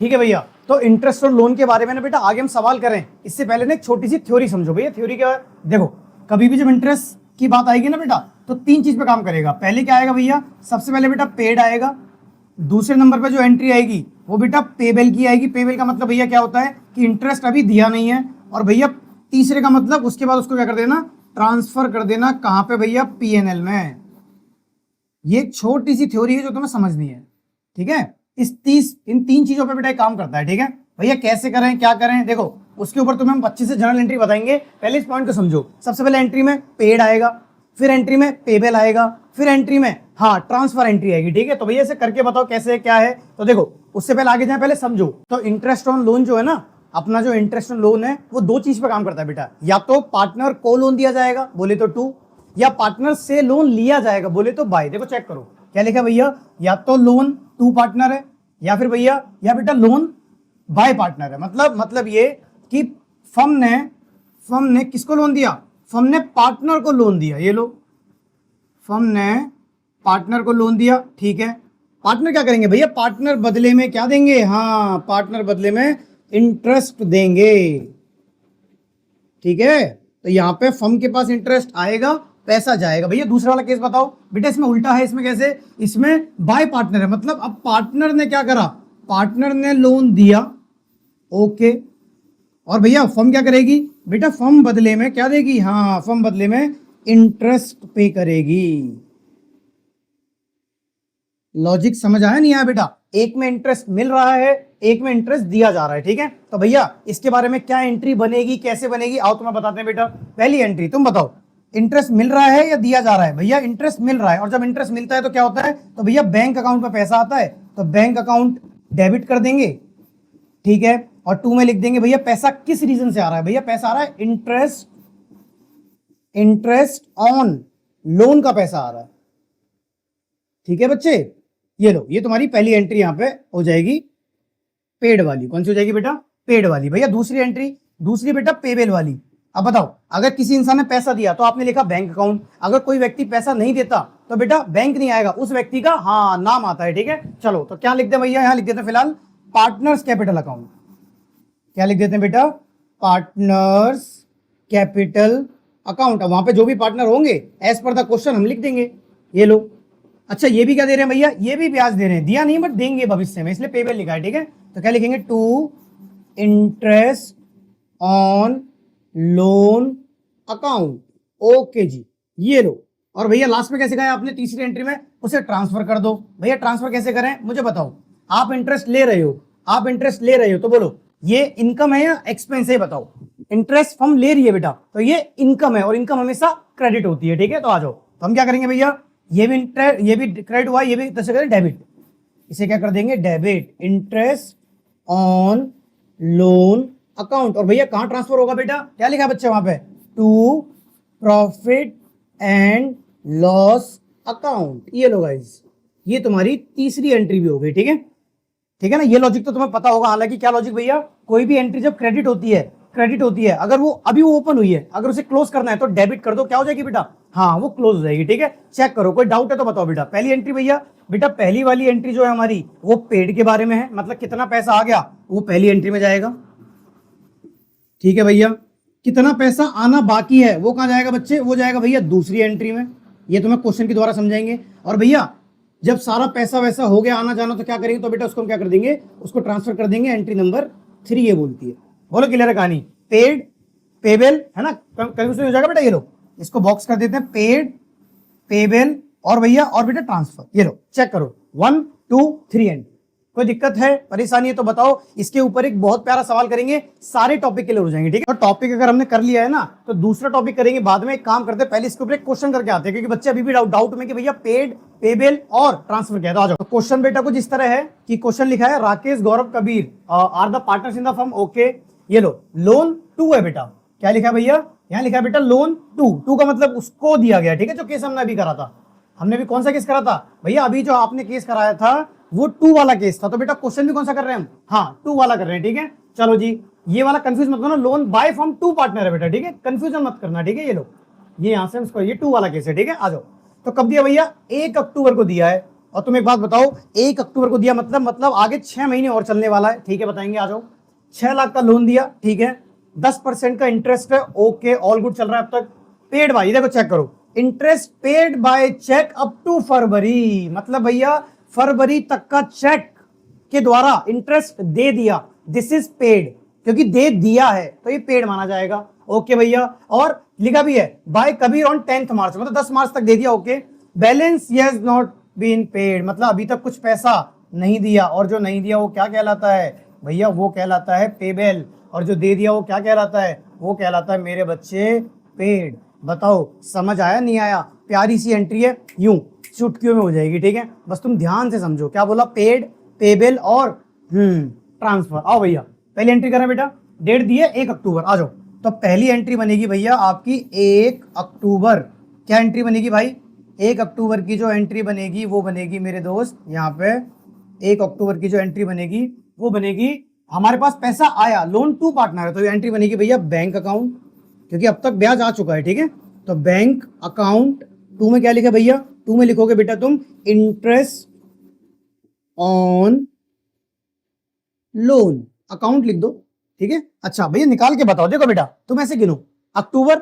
ठीक है भैया। तो इंटरेस्ट और लोन के बारे में ना बेटा आगे हम सवाल करें, इससे पहले ना एक छोटी सी थ्योरी समझो भैया। थ्योरी क्या है, देखो कभी भी जब इंटरेस्ट की बात आएगी ना बेटा, तो तीन चीज पे काम करेगा। पहले क्या आएगा भैया, सबसे पहले बेटा पेड आएगा। दूसरे नंबर पे जो एंट्री आएगी वो बेटा पेबल की आएगी। पेबल का मतलब भैया क्या होता है कि इंटरेस्ट अभी दिया नहीं है। और भैया तीसरे का मतलब उसके बाद उसको क्या कर देना, ट्रांसफर कर देना। कहां पे भैया, पीएनएल में। ये छोटी सी थ्योरी है जो तुम्हें समझनी है, ठीक है। इन तीन चीजों पे बेटा काम करता है, ठीक है भैया। कैसे करें, क्या करें, देखो उसके ऊपर तुम्हें हम अच्छे से जनरल एंट्री बताएंगे। पहले इस पॉइंट को समझो। सबसे पहले एंट्री में पेड आएगा, फिर एंट्री में पेबल आएगा, फिर एंट्री में हाँ ट्रांसफर एंट्री आएगी, ठीक है। तो भैया इसे करके बताओ कैसे क्या है। तो देखो उससे पहले आगे जाए, पहले समझो। तो इंटरेस्ट ऑन लोन जो है ना, अपना जो इंटरेस्ट ऑन लोन है वो दो चीज पे काम करता है बेटा। या तो पार्टनर को लोन दिया जाएगा, बोले तो टू, या पार्टनर से लोन लिया जाएगा, बोले तो बाय। देखो चेक करो क्या लिखा है भैया, या तो लोन टू पार्टनर है, या फिर भैया या बेटा लोन बाय पार्टनर है। मतलब ये कि फर्म ने किसको लोन दिया, फर्म ने पार्टनर को लोन दिया। ये लो, फर्म ने पार्टनर को लोन दिया, ठीक है। पार्टनर क्या करेंगे भैया, पार्टनर बदले में क्या देंगे, हाँ पार्टनर बदले में इंटरेस्ट देंगे, ठीक है। तो यहां पे फर्म के पास इंटरेस्ट आएगा, पैसा जाएगा। भैया दूसरा वाला केस बताओ बेटा, इसमें उल्टा है। इसमें कैसे, इसमें बाय पार्टनर है। मतलब अब पार्टनर ने क्या करा, पार्टनर ने लोन दिया, ओके। और भैया फर्म क्या करेगी बेटा, फर्म बदले में क्या देगी, हाँ फर्म बदले में इंटरेस्ट पे करेगी। लॉजिक समझ आया नहीं आया बेटा, एक में इंटरेस्ट मिल रहा है, एक में इंटरेस्ट दिया जा रहा है, ठीक है। तो भैया इसके बारे में क्या एंट्री बनेगी, कैसे बनेगी, आओ तुम्हें बताते हैं बेटा। पहली एंट्री तुम बताओ, इंटरेस्ट मिल रहा है या दिया जा रहा है। भैया इंटरेस्ट मिल रहा है, और जब इंटरेस्ट मिलता है तो क्या होता है, तो भैया बैंक अकाउंट में पैसा आता है, तो बैंक अकाउंट डेबिट कर देंगे, ठीक है। और टू में लिख देंगे भैया पैसा किस रीजन से आ रहा है। भैया पैसा आ रहा है इंटरेस्ट ऑन लोन का पैसा आ रहा है, ठीक है बच्चे। ये लो, ये तुम्हारी पहली एंट्री यहां पे हो जाएगी पेड वाली। कौन सी हो जाएगी बेटा, पेड वाली। भैया दूसरी एंट्री, दूसरी बेटा पेबल वाली। अब बताओ, अगर किसी इंसान ने पैसा दिया तो आपने लिखा बैंक अकाउंट। अगर कोई व्यक्ति पैसा नहीं देता तो बेटा बैंक नहीं आएगा, उस व्यक्ति का हाँ नाम आता है, ठीक है। चलो तो क्या लिख दे भैया, यहां लिख देते हैं फिलहाल पार्टनर्स कैपिटल अकाउंट। क्या लिख देते हैं बेटा, पार्टनर्स कैपिटल अकाउंट। अब वहां पे जो भी पार्टनर होंगे एज पर द क्वेश्चन हम लिख देंगे। ये लो, अच्छा ये भी क्या दे रहे हैं भैया, ये भी ब्याज दे रहे हैं, दिया नहीं बट देंगे भविष्य में, इसलिए पेबल लिखा है, ठीक है। तो क्या लिखेंगे, to interest on loan account, okay जी। ये लो, और भैया लास्ट में कैसे कहा आपने तीसरी एंट्री में, उसे ट्रांसफर कर दो। भैया ट्रांसफर कैसे करें मुझे बताओ, आप इंटरेस्ट ले रहे हो, आप इंटरेस्ट ले रहे हो तो बोलो ये इनकम है या एक्सपेंस है, बताओ। इंटरेस्ट फर्म ले रही है बेटा, तो ये इनकम है, और इनकम हमेशा क्रेडिट होती है, ठीक है। तो आ जाओ, तो हम क्या करेंगे भैया, ये भी क्रेडिट हुआ, ये भी कैसे करें, डेबिट। इसे क्या कर देंगे, debit interest on loan account. और भैया कहां ट्रांसफर होगा बेटा, क्या लिखा है बच्चे वहां पे, to profit and loss account. ये लो गाइस, ये तुम्हारी तीसरी एंट्री भी हो गई, ठीक है, ठीक है ना। ये लॉजिक तो तुम्हें पता होगा। हालांकि क्या लॉजिक भैया, कोई भी एंट्री जब क्रेडिट होती है, अगर वो अभी वो ओपन हुई है, अगर उसे क्लोज करना है तो डेबिट कर दो, क्या हो जाएगी बेटा, हाँ वो क्लोज हो जाएगी, ठीक है। चेक करो, कोई डाउट है तो बताओ बेटा। पहली एंट्री भैया, बेटा पहली वाली एंट्री जो है हमारी वो पेड के बारे में है, मतलब कितना पैसा आ गया वो पहली एंट्री में जाएगा, ठीक है भैया। कितना पैसा आना बाकी है वो कहां जाएगा बच्चे, वो जाएगा भैया दूसरी एंट्री में। ये तुम्हें क्वेश्चन के द्वारा समझाएंगे। और भैया जब सारा पैसा वैसा हो गया आना जाना, तो क्या करेंगे, तो बेटा उसको हम क्या कर देंगे, उसको ट्रांसफर कर देंगे एंट्री नंबर 3। ये बोलती है, बोलो क्लियर है कहानी। पेड पेबल है ना, कंफ्यूजन हो जाएगा बेटा। ये लो, इसको बॉक्स कर देते हैं, पेड पेबल और भैया और बेटा ट्रांसफर। ये लो चेक करो, 1 2 3 एंड। कोई दिक्कत है, परेशानी है तो बताओ। इसके ऊपर एक बहुत प्यारा सवाल करेंगे, सारे टॉपिक के लिए हो जाएंगे, ठीक है। तो टॉपिक अगर हमने कर लिया है ना, तो दूसरा टॉपिक करेंगे बाद में। एक काम करते हैं, पहले इसके ऊपर एक क्वेश्चन करके आते हैं, क्योंकि बच्चे अभी भी डाउट में कि भैया पेड पेबल और ट्रांसफर क्या है। तो आ जाओ, क्वेश्चन बेटा कुछ इस तरह है कि क्वेश्चन लिखा है, Rakesh Gaurav Kabir are the partners in the firm, okay. ये लो, लोन 2 है बेटा, क्या लिखा है भैया, यहाँ लिखा है बेटा लोन 2 का मतलब उसको दिया गया, ठीक है। जो केस हमने अभी करा था, हमने भी कौन सा केस करा था भैया, अभी जो आपने केस कराया था वो 2 वाला केस था। तो बेटा क्वेश्चन भी कौन सा कर रहे हैं हम, हाँ 2 वाला कर रहे हैं, ठीक है। चलो जी, ये वाला कंफ्यूज मत करना, लोन बाय फॉर्म 2 पार्टनर है बेटा, ठीक है, कंफ्यूजन मत करना, ठीक है। ये लो, ये यहां से हम इसको, ये 2 वाला केस है, ठीक है। आ जाओ, तो कब दिया भैया, 1 अक्टूबर को दिया है, और तुम एक बात बताओ, 1 अक्टूबर को दिया मतलब आगे 6 महीने और चलने वाला है, ठीक है बताएंगे, आ जाओ। 6 लाख का लोन दिया, ठीक है, 10% का इंटरेस्ट है, ओके ऑल गुड चल रहा है अब तक। पेड भाई देखो चेक करो, interest paid by check up to February, मतलब भैया फरवरी तक का चेक के द्वारा इंटरेस्ट दे दिया, दिस इज पेड, क्योंकि दे दिया है तो ये पेड माना जाएगा, ओके भैया। और लिखा भी है बाय कबीर ऑन 10 मार्च, मतलब 10 मार्च तक दे दिया, okay. Balance has not been paid, मतलब अभी तक कुछ पैसा नहीं दिया, और जो नहीं दिया वो क्या कहलाता है भैया, वो कहलाता है पेबल, और जो दे दिया वो क्या कहलाता है, वो कहलाता है मेरे बच्चे पेड। बताओ समझ आया नहीं आया? प्यारी सी एंट्री है, यूं चुटकियों में हो जाएगी, ठीक है, बस तुम ध्यान से समझो क्या बोला, पेड, पेबल और ट्रांसफर। आओ भैया पहली एंट्री करें बेटा, डेट दी है 1 अक्टूबर, आ जाओ। तो पहली एंट्री बनेगी भैया आपकी 1 अक्टूबर, क्या एंट्री बनेगी भाई, 1 अक्टूबर की जो एंट्री बनेगी वो बनेगी मेरे दोस्त यहाँ पे, 1 अक्टूबर की जो एंट्री बनेगी वो बनेगी, हमारे पास पैसा आया, लोन टू पार्टनर है, तो ये एंट्री बनेगी भैया बैंक अकाउंट, क्योंकि अब तक ब्याज आ चुका है, ठीक है। तो बैंक अकाउंट, टू में क्या लिखा भैया, टू में लिखोगे बेटा तुम इंटरेस्ट ऑन लोन, अकाउंट लिख दो, ठीक है। अच्छा भैया निकाल के बताओ, देखो बेटा तुम ऐसे गिनो, अक्टूबर,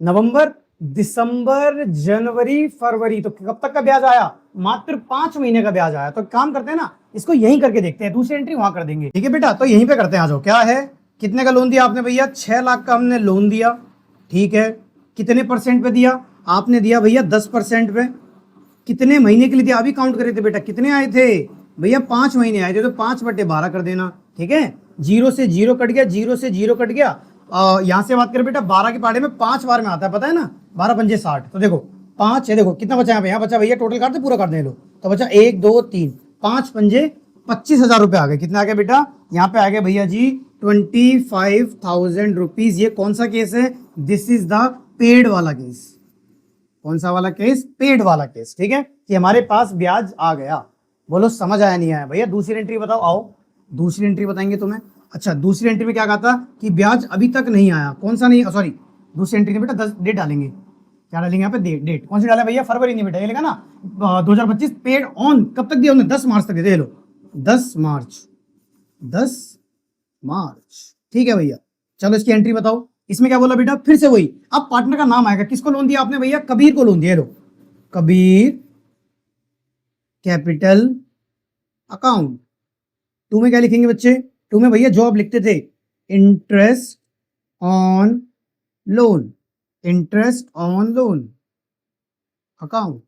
नवंबर, दिसंबर, जनवरी, फरवरी, तो कब तक का ब्याज आया, मात्र 5 महीने का ब्याज आया। तो काम करते हैं ना, इसको यहीं करके देखते हैं, दूसरी एंट्री वहां कर देंगे, ठीक है बेटा। तो यहीं पे करते हैं, आ जाओ। क्या है, कितने का लोन दिया आपने भैया, 6 लाख का हमने लोन दिया, ठीक है। कितने परसेंट पे दिया आपने, दिया भैया 10% पे। कितने महीने के लिए दिया, अभी काउंट करे थे बेटा, कितने आए थे भैया, 5 महीने आए थे, तो 5/12 कर देना, ठीक है। 0 से 0 कट गया, 0 से 0 कट गया, यहां से बात करें बेटा 12 के पहाड़े में 5 बार में आता है, पता है ना, 12 पंजे 60, तो देखो 5 है, देखो कितना बचा यहाँ बचा भैया, टोटल काट दे, पूरा काट दे लो, तो बचा 1 2 3 5 पंजे 25,000 रुपए आ गए। कितना आ गया बेटा, यहाँ पे आ गया भैया जी 25,000 रुपीज। ये कौन सा केस है, दिस इज द पेड वाला केस, कौन सा वाला केस, पेड वाला केस, ठीक है, कि हमारे पास ब्याज आ गया। बोलो समझ आया नहीं आया भैया? दूसरी एंट्री बताओ, आओ दूसरी एंट्री बताएंगे तुम्हें। अच्छा दूसरी एंट्री में क्या कहा था कि ब्याज अभी तक नहीं आया, कौन सा नहीं, सॉरी दूसरी एंट्री में बेटा 10 डेट डालेंगे, क्या डालेंगे यहाँ पे, डेट कौन सी डाले भैया, फरवरी नहीं बेटा, ये लेगा ना 2025, पेड ऑन कब तक दिया उन्होंने, 10 मार्च तक दे लो, 10 मार्च, 10 मार्च, ठीक है भैया। चलो इसकी एंट्री बताओ, इसमें क्या बोला बेटा, फिर से वही, अब पार्टनर का नाम आएगा, किसको लोन दिया आपने भैया, कबीर को लोन दिया, लो कबीर कैपिटल अकाउंट। टू में क्या लिखेंगे बच्चे, टू में भैया जो आप लिखते थे, interest on loan, interest on loan account,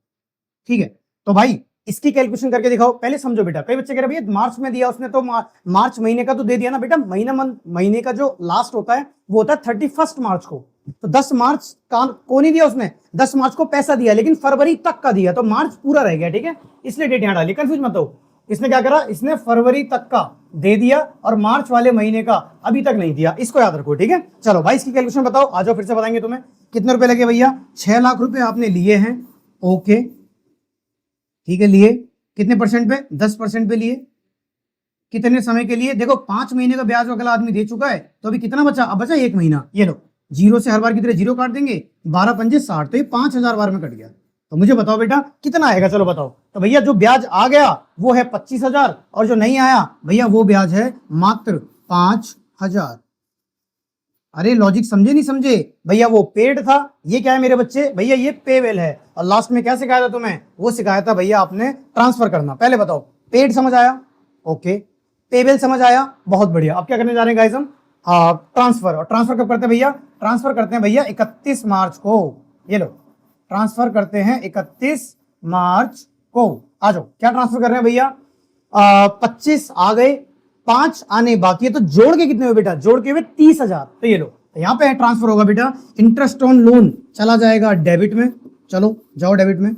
ठीक है। तो भाई इसकी कैलकुलेशन करके दिखाओ, पहले समझो बेटा, कई बच्चे कह रहे भैया मार्च में दिया उसने, तो मार्च महीने का तो दे दिया ना बेटा, महीने का जो लास्ट होता है वो होता है 31 मार्च को, तो 10 मार्च को नहीं दिया उसने, 10 मार्च को पैसा दिया, लेकिन फरवरी तक का दिया, तो मार्च पूरा रह गया, ठीक है, इसलिए डेट यहां डाली, कंफ्यूज मत हो। इसने क्या करा, इसने फरवरी तक का दे दिया और मार्च वाले महीने का अभी तक नहीं दिया, इसको याद रखो, ठीक है। चलो भाई इसकी कैलकुलेशन बताओ, आ जाओ फिर से बताएंगे तुम्हें। कितने रुपए लगे भैया, 6 लाख रुपए आपने लिए हैं, ओके ठीक है, लिए कितने परसेंट पे, 10% पे लिए, कितने समय के लिए, देखो 5 महीने का ब्याज अगला आदमी दे चुका है, तो अभी कितना बचा, अब बचा 1 महीना, ये लो 0 से हर बार की तरह 0 काट देंगे, 12 पंजे 60, तो ये 5,000 बार में कट गया। तो मुझे बताओ बेटा कितना आएगा, चलो बताओ। तो भैया जो ब्याज आ गया वो है 25,000, और जो नहीं आया भैया वो ब्याज है मात्र 5,000। अरे लॉजिक समझे नहीं समझे भैया, वो पेड था, ये क्या है मेरे बच्चे भैया, ये पेवेल है, और लास्ट में क्या सिखाया था तुम्हें, वो सिखाया था भैया आपने ट्रांसफर करना। पहले बताओ पेड समझ आया, ओके, पेवेल समझ आया, बहुत बढ़िया। अब क्या करने जा रहे हैं गाइस हम, ट्रांसफर। और ट्रांसफर कब करते हैं भैया, ट्रांसफर करते हैं भैया 31 मार्च को, ये लो ट्रांसफर करते हैं 31 मार्च को। आ जाओ, क्या ट्रांसफर कर रहे हैं भैया, 25 आ गए, 5 आने बाकी है, तो जोड़ के कितने हुए बेटा, जोड़ के हुए 30,000, तो ये लो, तो यहां पे ट्रांसफर होगा बेटा, इंटरेस्ट ऑन लोन चला जाएगा डेबिट में, चलो जाओ डेबिट में,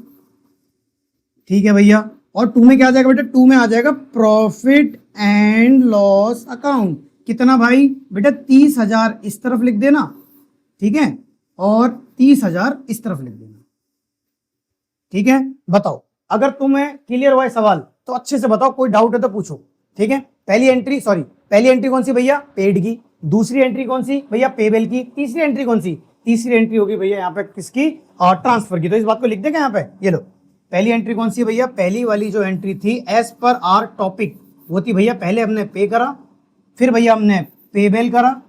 ठीक है भैया। और 2 में क्या आ जाएगा बेटा, 2 में आ जाएगा प्रॉफिट एंड लॉस अकाउंट, कितना भाई बेटा 30,000 इस तरफ लिख देना, ठीक है, और 30,000 इस तरफ लिख देना, ठीक है। बताओ अगर तुम्हें क्लियर हुआ है सवाल तो अच्छे से बताओ, कोई डाउट है तो पूछो, ठीक है। पहली एंट्री कौन सी भैया, पेड की, दूसरी एंट्री कौन सी भैया, पेबल की, तीसरी एंट्री कौन सी, तीसरी एंट्री होगी भैया यहाँ पे किसकी, और ट्रांसफर की। तो इस बात को लिख देगा यहाँ पे, ये लो पहली एंट्री कौन सी है भैया? पहली वाली जो एंट्री थी एज पर आर टॉपिक, वो थी भैया पहले हमने पे करा, फिर भैया हमने पेबेल करा,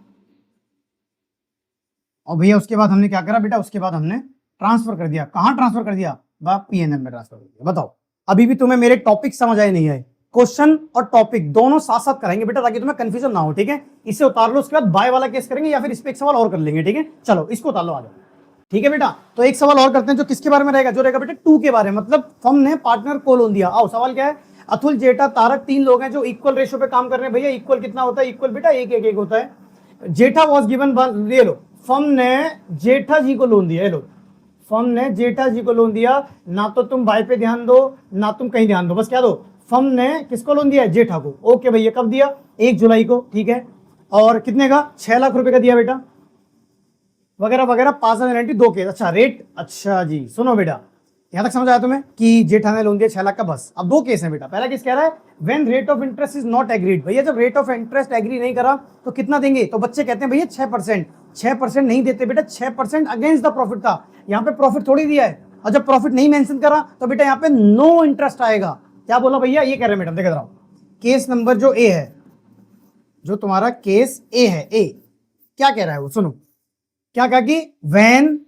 और भैया उसके बाद हमने क्या करा बेटा? उसके बाद हमने ट्रांसफर कर दिया। कहां ट्रांसफर कर दिया? पीएनएल में ट्रांसफर कर दिया। बताओ अभी भी तुम्हें मेरे टॉपिक समझ आए नहीं आए? क्वेश्चन और टॉपिक दोनों साथ साथ कराएंगे बेटा, ताकि तुम्हें कंफ्यूजन ना हो, ठीक है? इसे उतार लो, उसके बाद बाय वाला केस करेंगे, या फिर इस पे एक सवाल और कर लेंगे, ठीक है? चलो इसको उतार लो, आ जाओ, ठीक है बेटा? तो एक सवाल और करते हैं, जो किसके बारे में रहेगा? जो रहेगा बेटा 2 के बारे में, मतलब फर्म ने पार्टनर को लोन दिया। आओ सवाल क्या है? अतुल, जेठा, तारक 3 लोग हैं जो इक्वल रेशियो पे काम कर रहे हैं। भैया इक्वल कितना होता है? इक्वल बेटा 1-1-1 होता है। जेठा वॉज गिवन, ये लो, फर्म ने जेठा जी को लोन दिया। ये लो, फर्म ने जेठा जी को लोन दिया। ना तो तुम बाय पे ध्यान दो, ना तुम कहीं ध्यान दो, बस क्या दो? फर्म ने किसको लोन दिया है? जेठा को। ओके भैया, कब दिया? 1 जुलाई को, ठीक है? और कितने का? 6 लाख रुपए का दिया बेटा, वगैरह वगैरह, 5,000 गारंटी, 2 केस। अच्छा रेट, अच्छा जी सुनो बेटा, यहां तक समझ आया तुम्हें कि जेठा ने लोन दिया 6 लाख का? बस अब 2 केस है बेटा। पहला केस कह रहा है when rate of interest is not agreed. भैया जब रेट ऑफ इंटरेस्ट एग्री नहीं करा तो कितना देंगे? तो बच्चे कहते हैं भैया 6%। 6% नहीं देते बेटा, 6% अगेंस्ट द प्रॉफिट था। यहाँ पे प्रॉफिट थोड़ी दिया है, और जब प्रॉफिट नहीं मेंशन करा तो बेटा यहाँ पे नो इंटरेस्ट आएगा। क्या बोला भैया? ये कह रहे हैं मैडम, देखो केस नंबर जो ए है, जो तुम्हारा केस ए है, ए क्या कह रहा है वो सुनो। क्या कहा कि when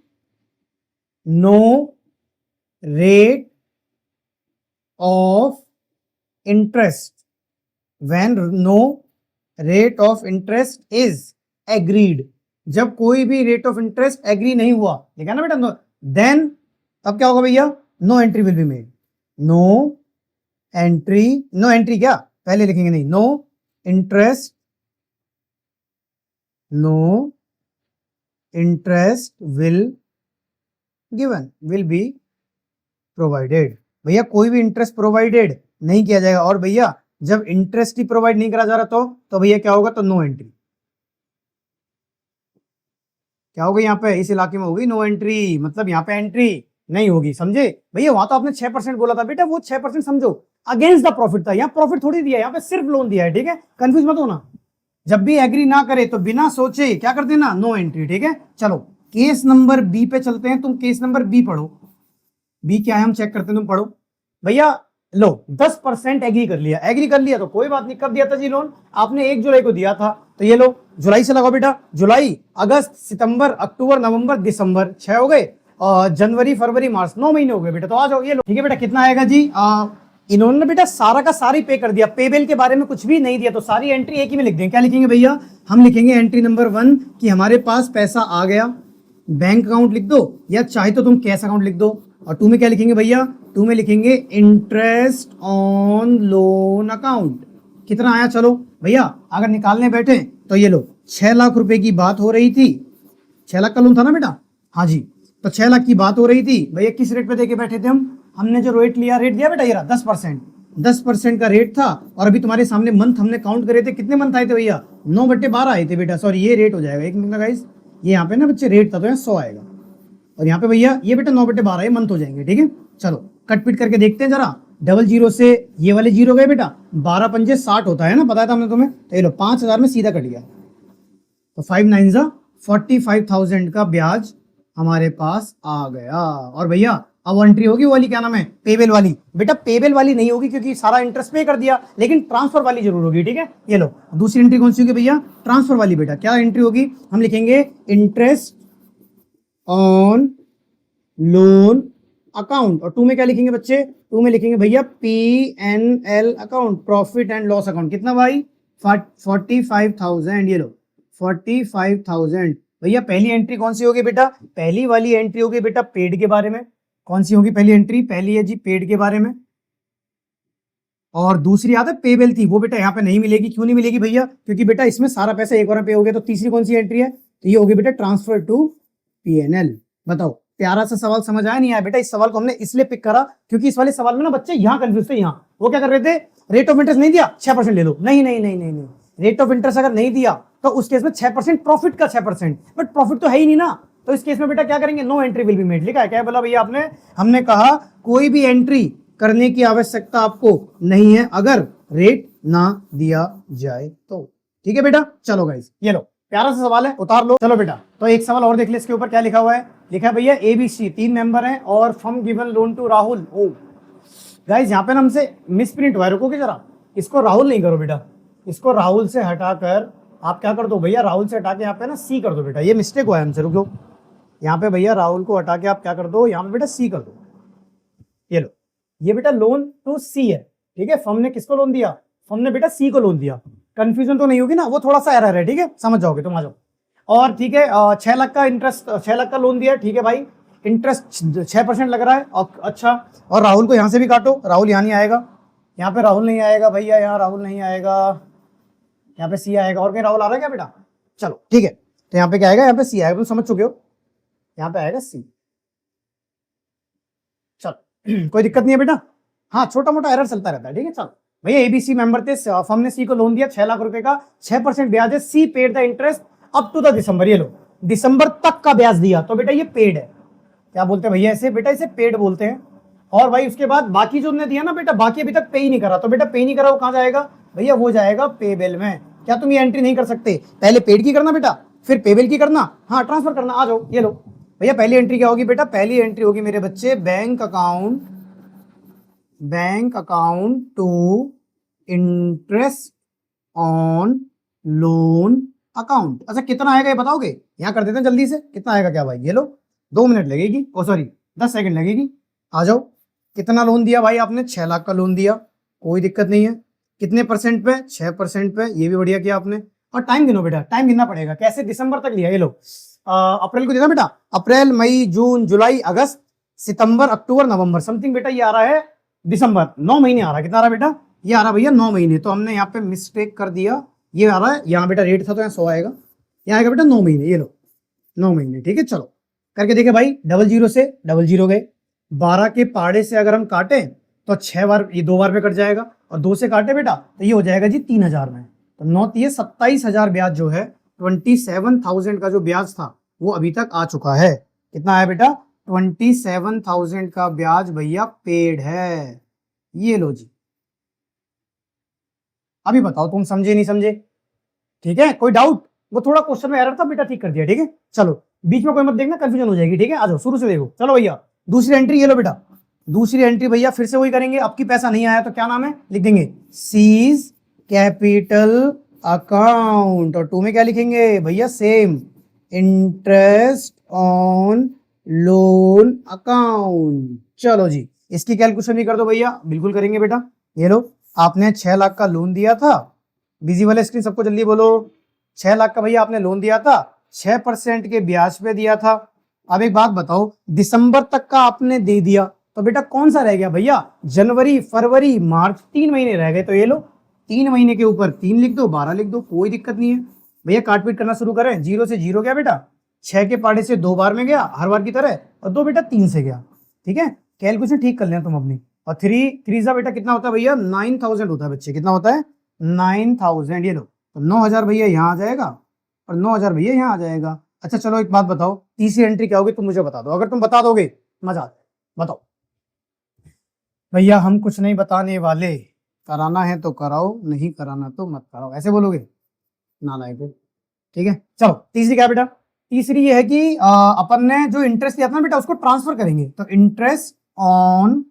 no rate of interest, when no rate of interest is agreed, जब कोई भी रेट ऑफ इंटरेस्ट एग्री नहीं हुआ, ठीक है ना बेटा? देन तब क्या होगा भैया? No entry will be made. No entry, no entry क्या पहले लिखेंगे? नहीं, no interest, no interest will given, will be provided. भैया कोई भी इंटरेस्ट प्रोवाइडेड नहीं किया जाएगा। और भैया जब इंटरेस्ट ही प्रोवाइड नहीं करा जा रहा तो भैया क्या होगा? तो नो एंट्री। क्या होगा यहाँ पे? इस इलाके में होगी नो एंट्री, मतलब यहाँ पे एंट्री नहीं होगी, समझे भैया? वहां तो आपने 6% बोला था बेटा, वो 6% समझो अगेंस्ट द प्रॉफिट था। यहाँ प्रॉफिट थोड़ी दिया है, यहाँ पे सिर्फ लोन दिया है, ठीक है? कंफ्यूज मत होना। जब भी एग्री ना करे तो बिना सोचे क्या कर देना? नो एंट्री, ठीक है? चलो केस नंबर बी पे चलते हैं। तुम केस नंबर बी पढ़ो। बी क्या है हम चेक करते हैं, तुम पढ़ो भैया। लो 10% एग्री कर लिया, एग्री कर लिया तो कोई बात नहीं। कब दिया था जी लोन? आपने 1 जुलाई को दिया था, तो ये लो जुलाई से लगाओ बेटा। जुलाई, अगस्त, सितंबर, अक्टूबर, नवंबर, दिसंबर, 6 हो गए, और जनवरी, फरवरी, मार्च, 9 महीने हो गए बेटा। तो आ जाओ, ये लो, ठीक है बेटा? कितना आएगा जी? इन्होंने बेटा सारा का सारी पे कर दिया, पेबेल के बारे में कुछ भी नहीं दिया, तो सारी एंट्री एक ही में लिख देंगे। क्या लिखेंगे भैया? हम लिखेंगे एंट्री नंबर 1 कि हमारे पास पैसा आ गया, बैंक अकाउंट लिख दो, या चाहे तो तुम कैश अकाउंट लिख दो। और 2 में क्या लिखेंगे भैया? 2 में लिखेंगे इंटरेस्ट ऑन लोन अकाउंट। कितना आया? चलो भैया अगर निकालने बैठे तो ये लो 6 लाख रुपए की बात हो रही थी। 6 लाख का लोन था ना बेटा? हाँ जी, तो 6 लाख की बात हो रही थी भैया। किस रेट पे देके बैठे थे हमने जो रेट लिया, रेट दिया बेटा, ये रहा 10%। 10% का रेट था, और अभी तुम्हारे सामने मंथ हमने काउंट करे थे। कितने मंथ आए थे भैया? 9/12 आए थे बेटा। सॉरी, ये रेट हो जाएगा, एक मिनट गाइस, ये यहाँ पे ना बच्चे रेट था तो यहाँ 100 आएगा, और यहाँ पे भैया ये बेटा 9/12 ये मंथ हो जाएंगे, ठीक है? चलो कट पिट करके देखते हैं जरा। डबल जीरो से ये वाले जीरो गए बेटा, 12 पंजे 60 होता है ना, बताया था हमने तुम्हें। तो ये लो 5,000 में सीधा कट गया, तो 5 9 45,000 का ब्याज हमारे पास आ गया। और भैया अब एंट्री होगी वो वाली, क्या नाम है? पेबेल वाली। बेटा पेबेल वाली नहीं होगी क्योंकि सारा इंटरेस्ट पे कर दिया, लेकिन ट्रांसफर वाली जरूर होगी, ठीक है? ये लो दूसरी एंट्री कौन सी होगी भैया? ट्रांसफर वाली बेटा। क्या एंट्री होगी? हम लिखेंगे इंटरेस्ट ऑन लोन अकाउंट। और 2 में क्या लिखेंगे बच्चे? 2 में लिखेंगे भैया PNL account, profit and loss account. कितना भाई? 45,000। ये लो 45,000। भैया पहली एंट्री कौन सी होगी बेटा? पहली वाली एंट्री होगी बेटा पेड के बारे में। कौन सी होगी पहली एंट्री? पहली है जी पेड के बारे में, और दूसरी याद है पेबेल थी, वो बेटा यहाँ पे नहीं मिलेगी। क्यों नहीं मिलेगी भैया? क्योंकि बेटा इसमें सारा पैसा एक बार में पे हो गया। तो तीसरी कौन सी एंट्री है? तो ये होगी बेटा ट्रांसफर टू PNL। बताओ प्यारा सा सवाल, समझ आया नहीं आया बेटा? इस सवाल को हमने इसलिए पिक करा क्योंकि इस वाले सवाल में ना बच्चे यहाँ कंफ्यूज थे। यहाँ वो क्या कर रहे थे? रेट ऑफ इंटरेस्ट नहीं दिया, 6% ले लो। नहीं नहीं नहीं नहीं नहीं, रेट ऑफ इंटरेस्ट अगर नहीं दिया तो उस केस में 6% प्रॉफिट का 6%, बट प्रॉफिट तो है ही नहीं ना। तो इस केस में बेटा क्या करेंगे? No entry will be made. लिखा है क्या बोला भैया आपने? हमने कहा कोई भी एंट्री करने की आवश्यकता आपको नहीं है अगर रेट ना दिया जाए तो, ठीक है बेटा? चलो गाइस ये लो प्यारा सा सवाल है, उतार लो। चलो बेटा तो एक सवाल और देख ले इसके ऊपर क्या लिखा हुआ है। लिखा है भैया ABC 3 मेंबर हैं और firm given loan to Rahul. Oh guys यहाँ पे ना हमसे मिसप्रिंट हुआ है, रुकोगे जरा, इसको राहुल नहीं करो बेटा, इसको राहुल से हटाकर आप क्या कर दो भैया, राहुल से हटा के यहाँ पे ना C कर दो बेटा, ये मिस्टेक हुआ है हमसे, रुको। यहाँ पे भैया राहुल को हटा के आप क्या कर दो, यहाँ पे बेटा C कर दो। ये लो, ये बेटा लोन टू C है, ठीक है। फर्म ने किसको लोन दिया, फर्म ने बेटा C को लोन दिया। कंफ्यूजन तो नहीं होगी ना, वो थोड़ा सा एरर है, ठीक है, समझ जाओगे तुम, आ जाओ। और ठीक है 6 लाख का इंटरेस्ट, 6 लाख का लोन दिया, ठीक है भाई, इंटरेस्ट 6% लग रहा है। और अच्छा, और राहुल को यहाँ से भी काटो, राहुल यहाँ नहीं आएगा, यहाँ पे राहुल नहीं आएगा भैया, यहाँ राहुल नहीं आएगा, यहाँ पे C आएगा। और कहीं राहुल आ रहा है क्या बेटा, चलो ठीक है, तो यहाँ पे क्या आएगा, यहाँ पे C आएगा, तुम समझ चुके हो, यहाँ पे आएगा C। चलो कोई दिक्कत नहीं है बेटा, हाँ छोटा मोटा एरर चलता रहता है, ठीक है। चलो भैया ABC मेंबर थे, फर्म ने C को लोन दिया 6 लाख रुपए का, 6% ब्याज है, C paid the interest up to the December. ये लो, दिसंबर तक का ब्याज दिया, तो बेटा ये पेड है। क्या बोलते हैं भैया ऐसे, बेटा इसे पेड बोलते हैं। और भाई उसके बाद बाकी जो उन्होंने दिया ना बेटा, बाकी अभी तक पे ही नहीं करा, तो बेटा पे नहीं करा वो कहाँ जाएगा भैया, वो जाएगा पेबेल में। क्या तुम ये एंट्री नहीं कर सकते, पहले पेड की करना बेटा, फिर पेबेल की करना, हाँ ट्रांसफर करना, आ जाओ। ये लो भैया, पहली एंट्री क्या होगी बेटा, पहली एंट्री होगी मेरे बच्चे bank account to interest on loan account. अच्छा कितना आएगा ये बताओगे, यहाँ कर देते हैं जल्दी से, कितना आएगा क्या भाई, ये लो 2 मिनट लगेगी, ओ सॉरी 10 सेकंड लगेगी। आ जाओ, कितना लोन दिया भाई आपने, 6 लाख का लोन दिया, कोई दिक्कत नहीं है। कितने परसेंट पे, 6% पे, ये भी बढ़िया किया आपने। और टाइम गिनो बेटा, टाइम गिनना पड़ेगा, कैसे, दिसंबर तक लिया, ये लो अप्रैल को देना बेटा, अप्रैल मई जून जुलाई अगस्त सितंबर अक्टूबर नवंबर समथिंग बेटा, ये आ रहा है दिसंबर, 9 महीने आ रहा है। कितना आ रहा है बेटा, ये आ रहा भैया 9 महीने। तो हमने यहाँ पे मिस्टेक कर दिया, ये आ रहा है, यहाँ बेटा रेट था तो यहाँ 100 आएगा, यहाँ आएगा बेटा 9 महीने, ये लो 9 महीने, ठीक है। चलो करके देखे भाई, 00 से 00 गए, 12 के पाड़े से अगर हम काटे तो 6 बार, ये 2 बार पे कट जाएगा, और 2 से काटे बेटा तो ये हो जाएगा जी 3000 में। तो 9 3 27,000 ब्याज जो है, 27,000 का जो ब्याज था वो अभी तक आ चुका है। कितना आया बेटा, 27,000 का ब्याज भैया पेड है। ये लो जी, अभी बताओ तुम समझे नहीं समझे, ठीक है। कोई डाउट, वो थोड़ा क्वेश्चन में एरर था बेटा, ठीक कर दिया, ठीक है। चलो बीच में कोई मत देखना, कंफ्यूजन हो जाएगी, ठीक है। आ जाओ शुरू से देखो, चलो भैया दूसरी एंट्री, ये लो बेटा, दूसरी एंट्री भैया फिर से वही करेंगे। अब की पैसा नहीं आया तो क्या नाम है, लिख देंगे सीज कैपिटल अकाउंट, और 2 में क्या लिखेंगे भैया, same interest on loan account. चलो जी, इसकी कैलकुलेशन भी कर दो भैया, बिल्कुल करेंगे बेटा। ये लो, आपने 6 लाख का लोन दिया था, बिजी वाले स्क्रीन सबको जल्दी बोलो, 6 लाख का भैया आपने लोन दिया था, 6% के ब्याज पे दिया था। अब एक बात बताओ, दिसंबर तक का आपने दे दिया, तो बेटा कौन सा रह गया भैया, जनवरी फरवरी मार्च, 3 महीने रह गए। तो ये लो 3 महीने के ऊपर 3 लिख दो, 12 लिख दो, कोई दिक्कत नहीं है भैया। काटपीट करना शुरू करें, 0 से 0 गया बेटा, 6 के पाड़े से 2 बार में गया हर बार की तरह, और 2 बेटा 3 से गया, ठीक है। कैलकुलेशन ठीक कर लेना तुम अपनी। और 3 बेटा कितना होता है भैया, 9000 होता है बच्चे, कितना होता है 9000। ये लो, तो 9000 भैया यहाँ आ जाएगा, और 9000 भैया यहाँ आ जाएगा। अच्छा चलो एक बात बताओ, तीसरी एंट्री क्या होगी तुम मुझे बता दो, अगर तुम बता दोगे मजा आ जाए, बताओ भैया। हम कुछ नहीं बताने वाले, कराना है तो कराओ, नहीं कराना तो मत कराओ, ऐसे बोलोगे, नालायक हो, ठीक है। चलो तीसरी क्या बेटा, तीसरी ये है कि अपन ने जो इंटरेस्ट दिया था ना बेटा, उसको ट्रांसफर करेंगे, तो इंटरेस्ट ऑन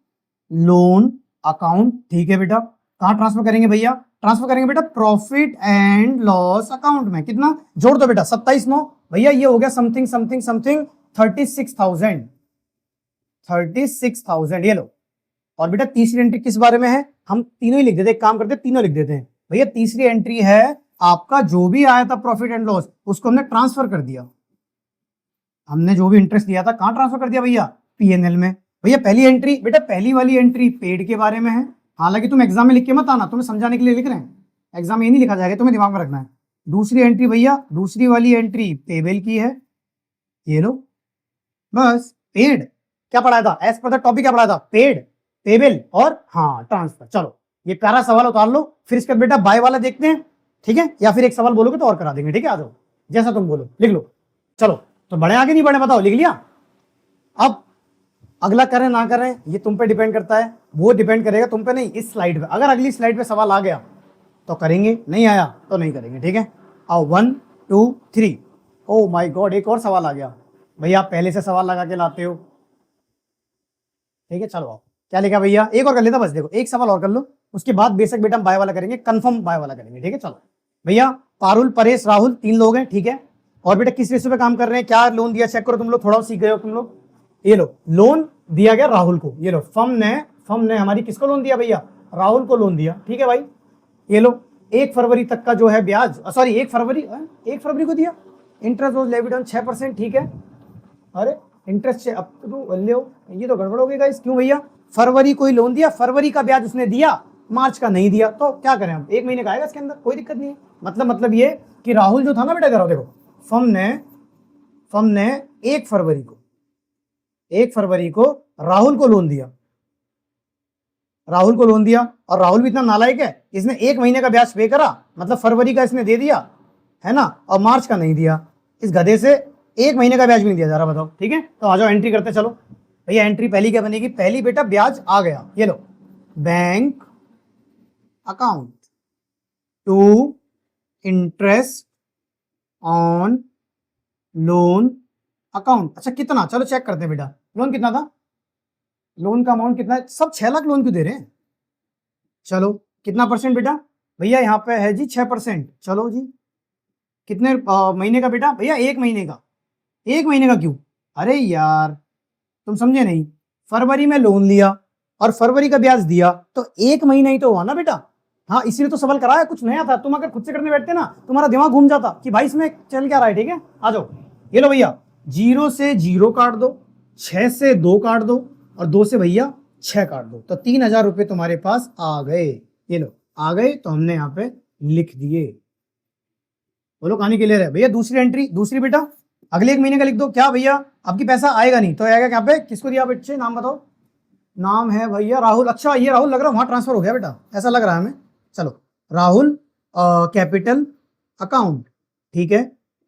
लोन अकाउंट, ठीक है बेटा। कहाँ ट्रांसफर करेंगे भैया, ट्रांसफर करेंगे बेटा प्रॉफिट एंड लॉस अकाउंट में। कितना जोड़ दो बेटा, 27/9 भैया, ये हो गया समथिंग समथिंग समथिंग 36,000। ये लो, और बेटा तीसरी एंट्री किस बारे में है, हम तीनों ही लिख देते, एक काम करते तीनों लिख देते हैं भैया। तीसरी एंट्री है आपका जो भी आया था प्रॉफिट एंड लॉस, उसको हमने ट्रांसफर कर दिया। हमने जो भी इंटरेस्ट दिया था कहाँ ट्रांसफर कर दिया भैया, पीएनएल में। भैया पहली एंट्री बेटा, पहली वाली एंट्री पेड के बारे में है, हालांकि तुम एग्जाम में लिख के मत आना, तुम्हें समझाने के लिए लिख रहे हैं, एग्जाम में ये नहीं लिखा जाएगा, तुम्हें दिमाग में रखना है। दूसरी एंट्री भैया, दूसरी वाली एंट्री पेबल की है, ये लो बस। पेड क्या पढ़ाया था, एज पर द टॉपिक क्या पढ़ाया था, पेड, पेबल और हाँ ट्रांसफर। चलो ये प्यारा सवाल उतार लो, फिर इसके बेटा बाय वाला देखते हैं, ठीक है, या फिर एक सवाल बोलोगे तो और करा देंगे, ठीक है। आ जाओ, जैसा तुम बोलो लिख लो। चलो तो बढ़े आगे नहीं बढ़े, बताओ, लिख लिया। अब अगला करें ना करें ये तुम पे डिपेंड करता है, वो डिपेंड करेगा तुम पे नहीं, इस स्लाइड पे। अगर अगली स्लाइड पे सवाल आ गया तो करेंगे, नहीं आया तो नहीं करेंगे, ठीक है। आओ 1 2 3, ओ माय गॉड एक और सवाल आ गया। भैया आप पहले से सवाल लगा के लाते हो, ठीक है। चलो आओ, क्या लिखा भैया, एक और कर लेता बस, देखो एक सवाल और कर लो, उसके बाद बेशक बेटा हम बाय वाला करेंगे, कंफर्म बाय वाला करेंगे, ठीक है। चलो भैया, पारुल, परेश, राहुल 3 लोग हैं, ठीक है। और बेटा किस रेशो पे काम कर रहे हैं, क्या लोन दिया चेक करो, तुम लोग थोड़ा सीख गए हो तुम लोग। ये लो, लोन दिया गया राहुल को, ये लो फर्म ने हमारी किसको लोन दिया भैया, राहुल को लोन दिया, ठीक है भाई। ये लो 1 फरवरी तक का जो है ब्याज, सॉरी 1 फरवरी को दिया, इंटरेस्ट वॉज लेविड ऑन 6%, ठीक है। अरे इंटरेस्ट अब तो ले ये तो गड़बड़ हो गई गाइस, क्यों भैया, फरवरी को ही लोन दिया, फरवरी का ब्याज उसने दिया, मार्च का नहीं दिया, तो क्या करें हम, 1 महीने का आएगा इसके अंदर, कोई दिक्कत नहीं है। मतलब ये कि राहुल जो था ना बेटा, करो देखो, फर्म ने 1 फरवरी को राहुल को लोन दिया, और राहुल भी इतना नालायक है, इसने 1 महीने का ब्याज पे करा, मतलब फरवरी का इसने दे दिया है ना, और मार्च का नहीं दिया। इस गधे से 1 महीने का ब्याज भी नहीं दिया जा रहा, बताओ, ठीक है। तो आ जाओ एंट्री करते चलो भैया। एंट्री पहली क्या बनेगी, पहली बेटा ब्याज आ गया, ये लो, bank account to interest on loan account. अच्छा कितना, चलो चेक करते हैं बेटा, लोन कितना था, लोन का अमाउंट कितना है, सब 6 लाख लोन क्यों दे रहे हैं, चलो कितना परसेंट बेटा, भैया यहाँ पे है जी 6%, चलो जी कितने महीने का बेटा, भैया 1 महीने का, 1 महीने का क्यों, अरे यार तुम समझे नहीं, फरवरी में लोन लिया और फरवरी का ब्याज दिया, तो 1 महीना ही तो हुआ ना बेटा। हाँ इसीलिए तो सवाल कराया, कुछ नया था, तुम अगर खुद से करने बैठते ना तुम्हारा दिमाग घूम जाता कि भाई इसमें चल क्या रहा है, ठीक है। आ जाओ, ये लो भैया, 0 से 0 काट दो, 6 से 2 काट दो, और 2 से भैया 6 काट दो, तो 3000 रुपए तुम्हारे पास आ गए, ये लो आ गए, तो हमने यहाँ पे लिख दिए। बोलो कहानी क्लियर है भैया। दूसरी एंट्री, दूसरी बेटा अगले 1 महीने का लिख दो, क्या भैया आपकी पैसा आएगा नहीं, तो आएगा क्या पे, किसको दिया बच्चे, नाम बताओ, नाम है भैया राहुल, अच्छा ये राहुल लग रहा है वहां ट्रांसफर हो गया बेटा, ऐसा लग रहा है हमें। चलो राहुल कैपिटल अकाउंट, ठीक है।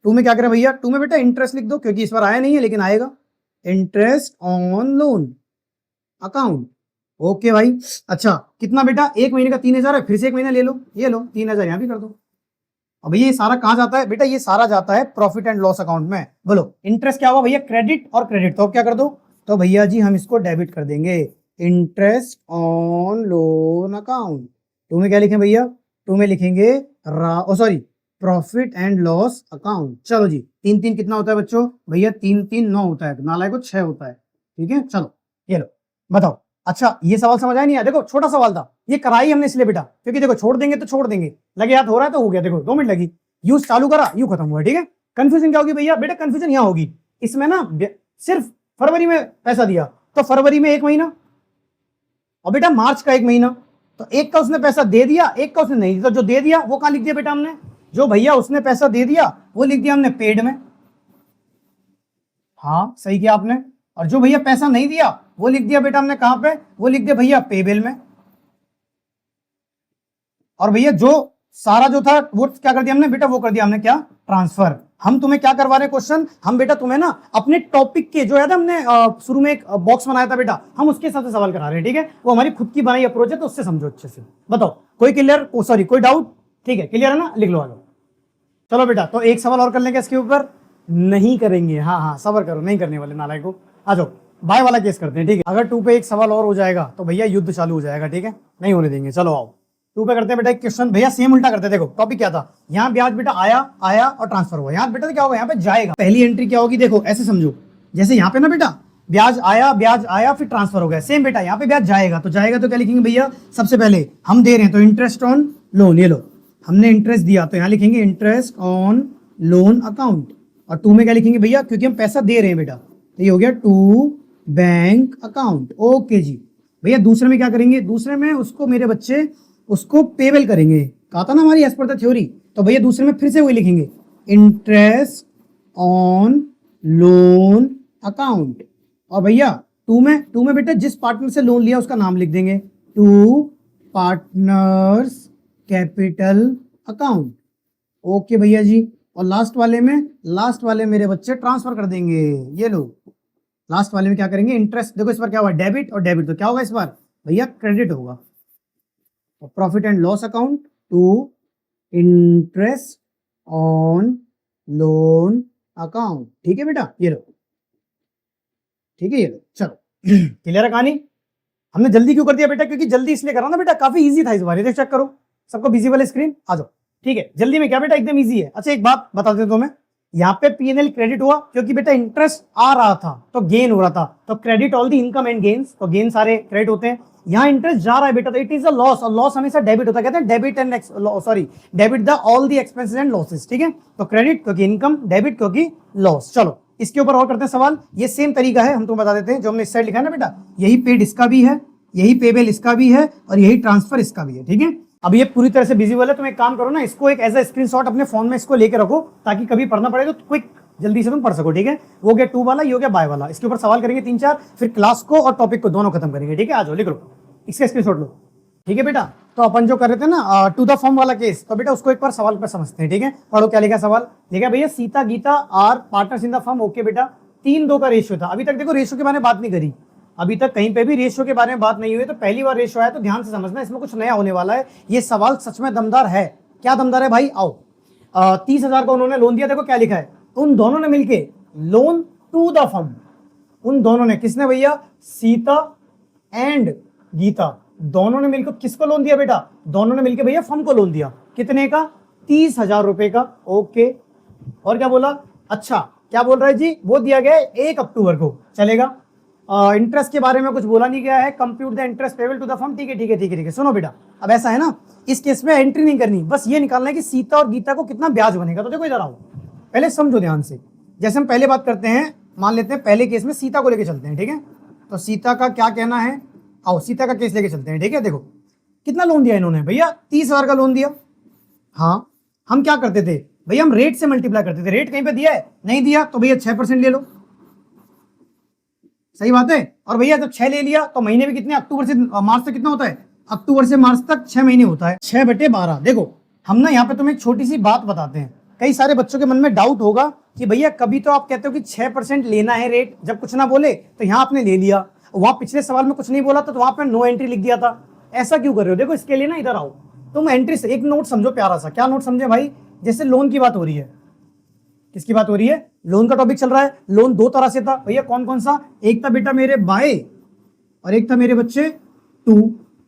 2 में क्या करें भैया, 2 में बेटा इंटरेस्ट लिख दो, क्योंकि इस बार आया नहीं है लेकिन आएगा, interest on loan account, okay भाई। अच्छा कितना बेटा, 1 महीने का 3000 है, फिर से 1 महीना ले लो, ये लो 3000 यहां भी कर दो। अब भैया ये सारा कहां जाता है बेटा, ये सारा जाता है प्रॉफिट एंड लॉस अकाउंट में। बोलो इंटरेस्ट क्या हुआ भैया, क्रेडिट और क्रेडिट, तो अब क्या कर दो, तो भैया जी हम इसको डेबिट कर देंगे, इंटरेस्ट ऑन लोन अकाउंट। 2 में क्या लिखें भैया, 2 में लिखेंगे sorry profit and loss account. चलो जी 3 3 कितना होता है बच्चों, भैया 3 3 9 होता है, नालायक को 6 होता है, ठीक है। चलो ये लो बताओ, अच्छा ये सवाल समझ आया नहीं आया, देखो छोटा सवाल था, ये कराई हमने इसलिए बेटा क्योंकि देखो छोड़ देंगे तो छोड़ देंगे, लगे याद हो रहा है तो हो गया, देखो 2 मिनट लगी, यूज चालू करा यू खत्म हुआ, ठीक है। कंफ्यूजन क्या होगी भैया, बेटा कंफ्यूजन यहाँ होगी, इसमें ना सिर्फ फरवरी में पैसा दिया, तो फरवरी में 1 महीना, और बेटा मार्च का 1 महीना, तो एक का उसने पैसा दे दिया, एक का उसने नहीं दिया, तो जो दे दिया वो कहां लिख दिया बेटा हमने, जो भैया उसने पैसा दे दिया वो लिख दिया हमने पेड में, हाँ सही किया आपने, और जो भैया पैसा नहीं दिया वो लिख दिया बेटा हमने कहां पे, वो लिख दिया भैया पे बिल में। और भैया जो सारा जो था वो क्या कर दिया हमने बेटा, वो कर दिया हमने क्या, ट्रांसफर। हम तुम्हें क्या करवा रहे हैं क्वेश्चन, हम बेटा तुम्हें ना अपने टॉपिक के जो है ना, हमने शुरू में एक बॉक्स बनाया था बेटा, हम उसके हिसाब से सवाल करा रहे हैं, ठीक है। वो हमारी खुद की बनाई अप्रोच है, तो उससे समझो अच्छे से। बताओ कोई क्लियर, सॉरी कोई डाउट, ठीक है क्लियर है ना, लिख लो आ जाओ। चलो बेटा तो एक सवाल और कर लेंगे इसके ऊपर, नहीं करेंगे, हाँ हाँ सबर करो, नहीं करने वाले नालायक को। आ जाओ बाय वाला केस करते हैं, ठीक है। अगर 2 पे एक सवाल और हो जाएगा तो भैया युद्ध चालू हो जाएगा, ठीक है, नहीं होने देंगे। चलो आओ 2 पे करते हैं बेटा एक क्वेश्चन, भैया सेम उल्टा करते हैं। देखो टॉपिक क्या था, यहाँ ब्याज बेटा आया और ट्रांसफर हुआ, यहाँ बेटा क्या होगा, यहाँ पे जाएगा। पहली एंट्री क्या होगी, देखो ऐसे समझो, जैसे यहाँ पे ना बेटा ब्याज आया फिर ट्रांसफर हो गया, सेम बेटा यहाँ पे ब्याज जाएगा, तो क्या लिखेंगे भैया, सबसे पहले हम दे रहे हैं तो इंटरेस्ट ऑन लोन, ये लो हमने इंटरेस्ट दिया तो यहाँ लिखेंगे इंटरेस्ट ऑन लोन अकाउंट। और 2 में क्या लिखेंगे भैया, क्योंकि हम पैसा दे रहे हैं बेटा, तो ये हो गया टू बैंक अकाउंट, ओके जी। भैया दूसरे में क्या करेंगे, दूसरे में उसको मेरे बच्चे उसको पेबल करेंगे, कहा था ना हमारी एज पर द थ्योरी, तो भैया दूसरे में फिर से वही लिखेंगे इंटरेस्ट ऑन लोन अकाउंट। और भैया 2 में बेटा जिस पार्टनर से लोन लिया उसका नाम लिख देंगे, to partners capital account, okay भैया जी। और लास्ट वाले मेरे बच्चे ट्रांसफर कर देंगे, ये लो लास्ट वाले में क्या करेंगे, इंटरेस्ट, देखो इस बार क्या हुआ, डेबिट और डेबिट, तो क्या होगा इस बार भैया क्रेडिट होगा। और profit and loss account to interest on loan account, ठीक है बेटा, ये लो ठीक है, ये लो, चलो क्लियर है कहानी। हमने जल्दी क्यों कर दिया बेटा? क्योंकि जल्दी इसलिए करा ना बेटा, काफी इजी था इस बार। ये चेक करो, सबको विजिबल स्क्रीन आ जाओ। ठीक है, जल्दी में क्या बेटा, एकदम इजी है। अच्छा एक बात बता देता हूं मैं, यहाँ पे P&L क्रेडिट हुआ क्योंकि बेटा इंटरेस्ट आ रहा था तो गेन हो रहा था, तो credit all the income and gains, तो गेन सारे क्रेडिट होते हैं। यहाँ इंटरेस्ट जा रहा है बेटा, तो इट इज अ लॉस, और लॉस हमेशा डेबिट होता है, कहते हैं debit and sorry debit the all the expenses and losses. ठीक है, तो क्रेडिट क्योंकि इनकम, डेबिट क्योंकि लॉस। चलो इसके ऊपर और करते हैं सवाल। ये सेम तरीका है, हम तुम्हें बता देते हैं, जो हमने इस साइड लिखा है ना बेटा, यही पेड इसका भी है, यही पेबल इसका भी है, और यही ट्रांसफर इसका भी है। ठीक है, अब ये पूरी तरह से विजिबल है, तुम एक काम करो ना, इसको एक एज ए स्क्रीनशॉट अपने फोन में इसको लेके रखो, ताकि कभी पढ़ना पड़े तो क्विक जल्दी से तुम पढ़ सको। ठीक है, वो गया 2 वाला, ये हो गया बाय वाला। इसके ऊपर सवाल करेंगे 3-4, फिर क्लास को और टॉपिक को दोनों खत्म करेंगे। ठीक है, आ जाओ लिख लो, इसका स्क्रीनशॉट लो। ठीक है बेटा, तो अपन जो कर रहे थे ना टू द फॉर्म वाला केस, तो बेटा उसको एक बार सवाल पर समझते हैं। ठीक है, पढ़ो क्या लिखा सवाल। लिखा भैया Sita Gita are partners in the firm. Okay बेटा, 3-2 का रेशियो था। अभी तक देखो रेशियो के बारे में बात नहीं करी, अभी तक कहीं पे भी रेशियो के बारे में बात नहीं हुई, तो पहली बार रेशियो आया तो ध्यान से समझना, इसमें कुछ नया होने वाला है। ये सवाल सच में दमदार है। क्या दमदार है भाई? आओ, 30,000 का उन्होंने लोन दिया, देखो क्या लिखा है, उन दोनों ने मिलके लोन टू द फर्म, उन दोनों ने, किसने भैया? सीता एंड गीता, दोनों ने मिलकर किसको लोन दिया बेटा? दोनों ने मिलकर भैया फर्म को लोन दिया। कितने का? 30,000 रुपए का। ओके, और क्या बोला? अच्छा क्या बोल रहा है जी? वो दिया गया है 1 अक्टूबर को, चलेगा। इंटरेस्ट के बारे में कुछ बोला नहीं गया है, compute the interest payable to the firm. ठीक है ठीक है ठीक है ठीक है, सुनो बेटा, अब ऐसा है ना, इस केस में एंट्री नहीं करनी, बस ये निकालना है कि सीता और गीता को कितना ब्याज बनेगा। तो देखो इधर आओ, पहले समझो ध्यान से। जैसे हम पहले बात करते हैं, मान लेते हैं पहले केस में सीता को लेके चलते हैं। ठीक है, तो सीता का क्या कहना है, आओ सीता का केस लेके चलते हैं। ठीक है, देखो कितना लोन दिया इन्होंने भैया? 30,000 का लोन दिया। हाँ, हम क्या करते थे भैया? हम रेट से मल्टीप्लाई करते थे। रेट कहीं पे दिया है? नहीं दिया, तो भैया 6% ले लो, सही बात है। और भैया जब 6 ले लिया तो महीने भी कितने? अक्टूबर से मार्च तक कितना होता है? अक्टूबर से मार्च तक 6 महीने होता है, 6/12। देखो हम ना यहाँ पे तुम्हें एक छोटी सी बात बताते हैं, कई सारे बच्चों के मन में डाउट होगा कि भैया कभी तो आप कहते हो कि 6% लेना है रेट, जब कुछ ना बोले तो यहाँ आपने ले लिया, वहां पिछले सवाल में कुछ नहीं बोला था तो वहां पे नो एंट्री लिख दिया था, ऐसा क्यों कर रहे हो? देखो इसके लिए ना इधर आओ, तुम एंट्री से एक नोट समझो प्यारा सा। क्या नोट समझे भाई? जैसे लोन की बात हो रही है, किसकी बात हो रही है? लोन का टॉपिक चल रहा है। लोन 2 तरह से था भैया, कौन कौन सा? एक था बेटा मेरे बाय, और एक था मेरे बच्चे टू।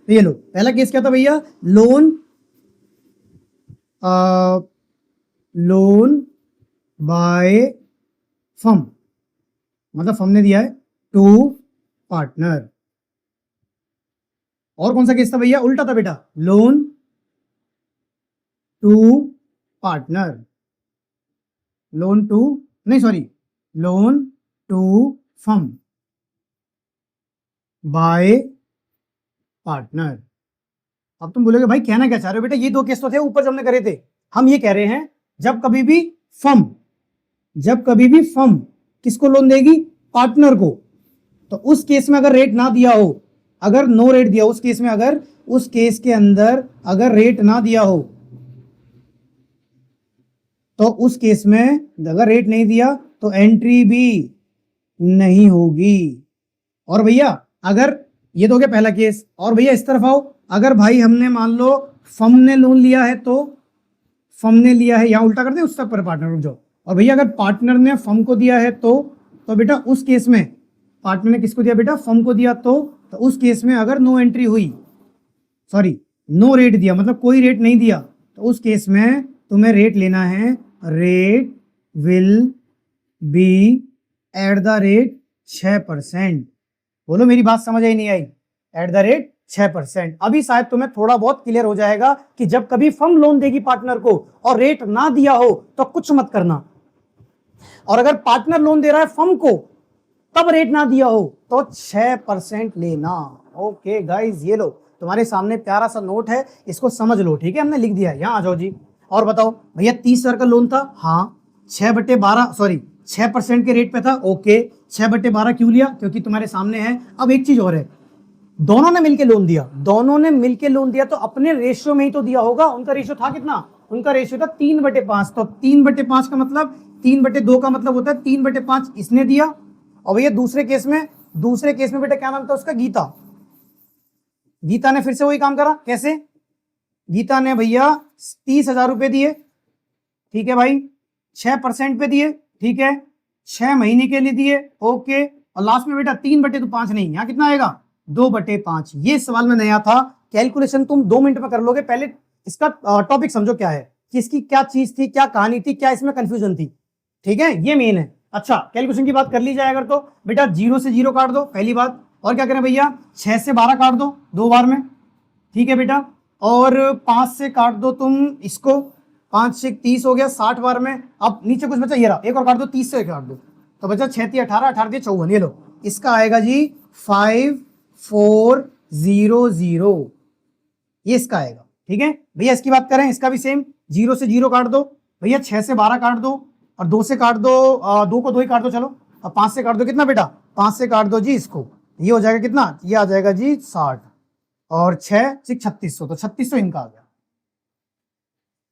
तो ये लो, पहला केस क्या था भैया? लोन लोन बाय फर्म, मतलब फर्म ने दिया है टू पार्टनर। और कौन सा केस था भैया? उल्टा था बेटा, loan to partner, loan to, नहीं sorry, loan to firm by partner. अब तुम बोलोगे भाई कहना क्या चाह रहे हो बेटा? ये 2 केस तो थे ऊपर जो हमने करे थे। हम ये कह रहे हैं जब कभी भी फर्म किसको लोन देगी? पार्टनर को। तो उस केस में अगर रेट ना दिया हो, अगर नो रेट दिया, उस केस में अगर उस केस के अंदर अगर रेट ना दिया हो, तो उस केस में अगर रेट नहीं दिया तो एंट्री भी नहीं होगी। और भैया अगर, ये तो हो गया पहला केस, और भैया इस तरफ आओ, अगर भाई हमने मान लो फर्म ने लोन लिया है, तो फर्म ने लिया है, यहां उल्टा कर दे उस तक पर पार्टनर, रुक जाओ। और भैया अगर पार्टनर ने फर्म को दिया है तो बेटा उस केस में पार्टनर ने किसको दिया बेटा? फर्म को दिया। तो उस केस में अगर नो एंट्री हुई, सॉरी नो रेट दिया, मतलब कोई रेट नहीं दिया, तो उस केस में तुम्हें रेट लेना है, rate will be at the rate 6%। बोलो मेरी बात समझ आई नहीं आई? At the rate 6%। अभी शायद तुम्हें थोड़ा बहुत क्लियर हो जाएगा कि जब कभी फर्म लोन देगी पार्टनर को और रेट ना दिया हो तो कुछ मत करना, और अगर पार्टनर लोन दे रहा है फर्म को तब रेट ना दिया हो तो 6% लेना। ओके गाइज, ये लो तुम्हारे सामने प्यारा सा नोट है, इसको समझ लो। ठीक है, हमने लिख दिया है, यहाँ आ जाओ जी। और बताओ भैया 30,000 का लोन था, हाँ 6/12 सॉरी 6% के रेट पे था। ओके, 6/12 क्यों लिया? क्योंकि तुम्हारे सामने है। अब एक चीज और है, दोनों ने मिलके लोन दिया, दोनों ने मिलके लोन दिया तो अपने रेशियो में ही तो दिया होगा। उनका रेशियो था कितना? उनका रेशियो था 3/5। तो 3/5 का मतलब 3/2 का मतलब होता है 3/5 इसने दिया। और भैया दूसरे केस में बेटा क्या नाम था उसका? गीता। गीता ने फिर से वही काम करा। कैसे? गीता ने भैया 30,000 रुपए दिए, ठीक है भाई, 6% पे दिए, ठीक है, 6 महीने के लिए दिए। ओके, और लास्ट में बेटा 3/5 नहीं, यहाँ कितना आएगा 2/5। ये सवाल में नया था, कैलकुलेशन तुम 2 मिनट में कर लोगे। पहले इसका टॉपिक समझो क्या है, कि इसकी क्या चीज थी, क्या कहानी थी, क्या इसमें कंफ्यूजन थी, ठीक है, ये मेन है। अच्छा कैलकुलेशन की बात कर ली जाए अगर, तो बेटा 0 से 0 काट दो पहली बात, और क्या करें भैया 6 से 12 काट दो 2 बार में, ठीक है बेटा, और 5 से काट दो तुम इसको, 5 से 30 हो गया 60 बार में। अब नीचे कुछ बचा, ये रहा, एक और काट दो, 30 से काट दो, तो बचा 6 × 18, 18 × 54, ये लो, इसका आएगा जी 5400, ये इसका आएगा, ठीक है भैया। इसकी बात करें, इसका भी सेम, 0 से 0 काट दो भैया, 6 से 12 काट दो, और 2 से काट दो, 2 को 2 ही काट दो चलो, और 5 से काट दो कितना बेटा, 5 से काट दो जी इसको, ये हो जाएगा कितना, ये आ जाएगा जी 60, और 6 6 3600, तो 3600 इनका आ गया,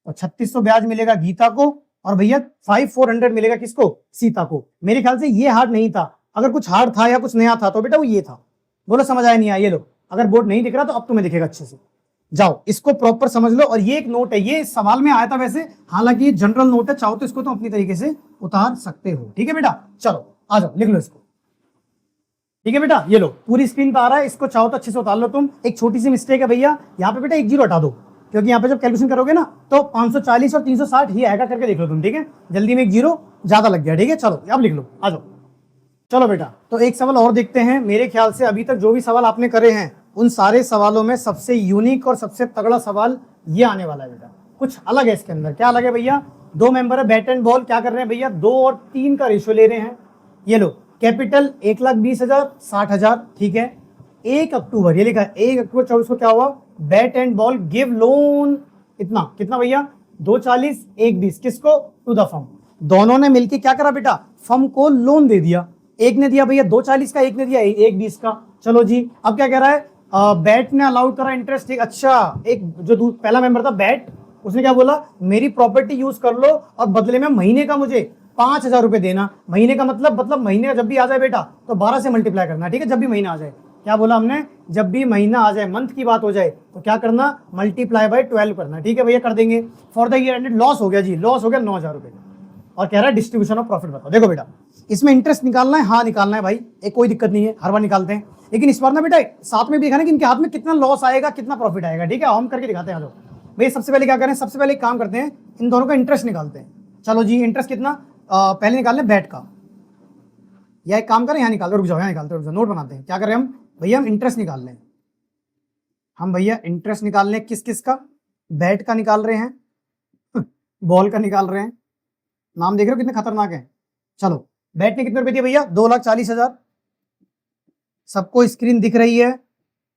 और 3600 ब्याज मिलेगा गीता को, और भैया 5400 मिलेगा किसको, सीता को। मेरे ख्याल से ये हार्ड नहीं था, अगर कुछ हार्ड था या कुछ नया था तो बेटा वो ये था। बोलो समझ आया नहीं आया, ये लो, अगर बोर्ड नहीं दिख रहा तो अब तुम्हें दिखेगा अच्छे से, जाओ इसको प्रॉपर समझ लो। और ये एक नोट है, ये सवाल में आया था वैसे, हालांकि ये जनरल नोट है, चाहो तो इसको तुम अपनी तरीके से उतार सकते हो, ठीक है बेटा। चलो आ जाओ लिख लो इसको, ठीक है बेटा, ये लो पूरी स्क्रीन पे आ रहा है, इसको चाहो तो अच्छे से उतार लो तुम। एक छोटी सी मिस्टेक है भैया, यहाँ पे बेटा 1 0 हटा दो, क्योंकि यहाँ पे जब कैलकुलेशन करोगे ना तो 540 और 360 ही आएगा, करके देख लो तुम, ठीक है। जल्दी में 1 0 ज्यादा लग गया, ठीक है। चलो अब लिख लो, आ जाओ। चलो बेटा, तो एक सवाल और देखते हैं। मेरे ख्याल से अभी तक जो भी सवाल आपने करे हैं उन सारे सवालों में सबसे यूनिक और सबसे तगड़ा सवाल ये आने वाला है बेटा। कुछ अलग है इसके अंदर। क्या अलग है भैया, 2 मेंबर है, बैट एंड बॉल, क्या कर रहे हैं भैया 2 और 3 का रेशियो ले रहे हैं। ये लो, कैपिटल 1,20,000 60,000, ठीक है। 1 अक्टूबर, ये लिखा है 1 अक्टूबर 24 को क्या हुआ, bat and ball give loan, इतना कितना भैया 240 120, किसको, टू द फर्म। दोनों ने मिलकर क्या करा बेटा, फर्म को लोन दे दिया। एक ने दिया भैया 240 का, एक ने दिया 120 का। चलो जी, अब क्या कह रहा है, बैट ने अलाउड करा इंटरेस्ट, ठीक। अच्छा, एक जो पहला मेंबर था बैट, उसने क्या बोला, मेरी प्रॉपर्टी यूज कर लो और बदले में महीने का मुझे 5,000 रुपए देना। महीने का मतलब महीने का जब भी आ जाए बेटा तो 12 से मल्टीप्लाई करना, ठीक है। जब भी महीना आ जाए, क्या बोला हमने, जब भी महीना आ जाए, मंथ की बात हो जाए तो क्या करना, मल्टीप्लाई बाय 12 करना, ठीक है भैया, कर देंगे। For the year ended, loss हो गया जी, लॉस हो गया 9,000 रुपए, और कह रहा है डिस्ट्रीब्यूशन ऑफ प्रॉफिट बताओ। देखो बेटा, इसमें इंटरेस्ट निकालना है, हाँ निकालना है भाई, एक कोई दिक्कत नहीं है, हर बार निकालते हैं। लेकिन इस बार ना बेटा साथ में भी दिखाना कि इनके हाथ में कितना लॉस आएगा, कितना प्रॉफिट आएगा, ठीक है। हम करके दिखाते हैं। भाई सबसे पहले क्या करें, सबसे पहले एक काम करते हैं, इन दोनों का इंटरेस्ट निकालते हैं। चलो जी, इंटरेस्ट कितना, पहले निकाल लें बैट का, या एक काम करें यहाँ निकाल, रुक जाओ, यहाँ निकालते, रुक जाओ, नोट बनाते हैं। क्या करें हम भैया, हम इंटरेस्ट निकाल लें, हम भैया इंटरेस्ट निकाल लें, किस किस का, बैट का निकाल रहे हैं, बॉल का निकाल रहे हैं। नाम देख रहे हो कितने खतरनाक है। चलो, बैट ने कितने रुपए दिए भैया, 2,40,000। सबको स्क्रीन दिख रही है,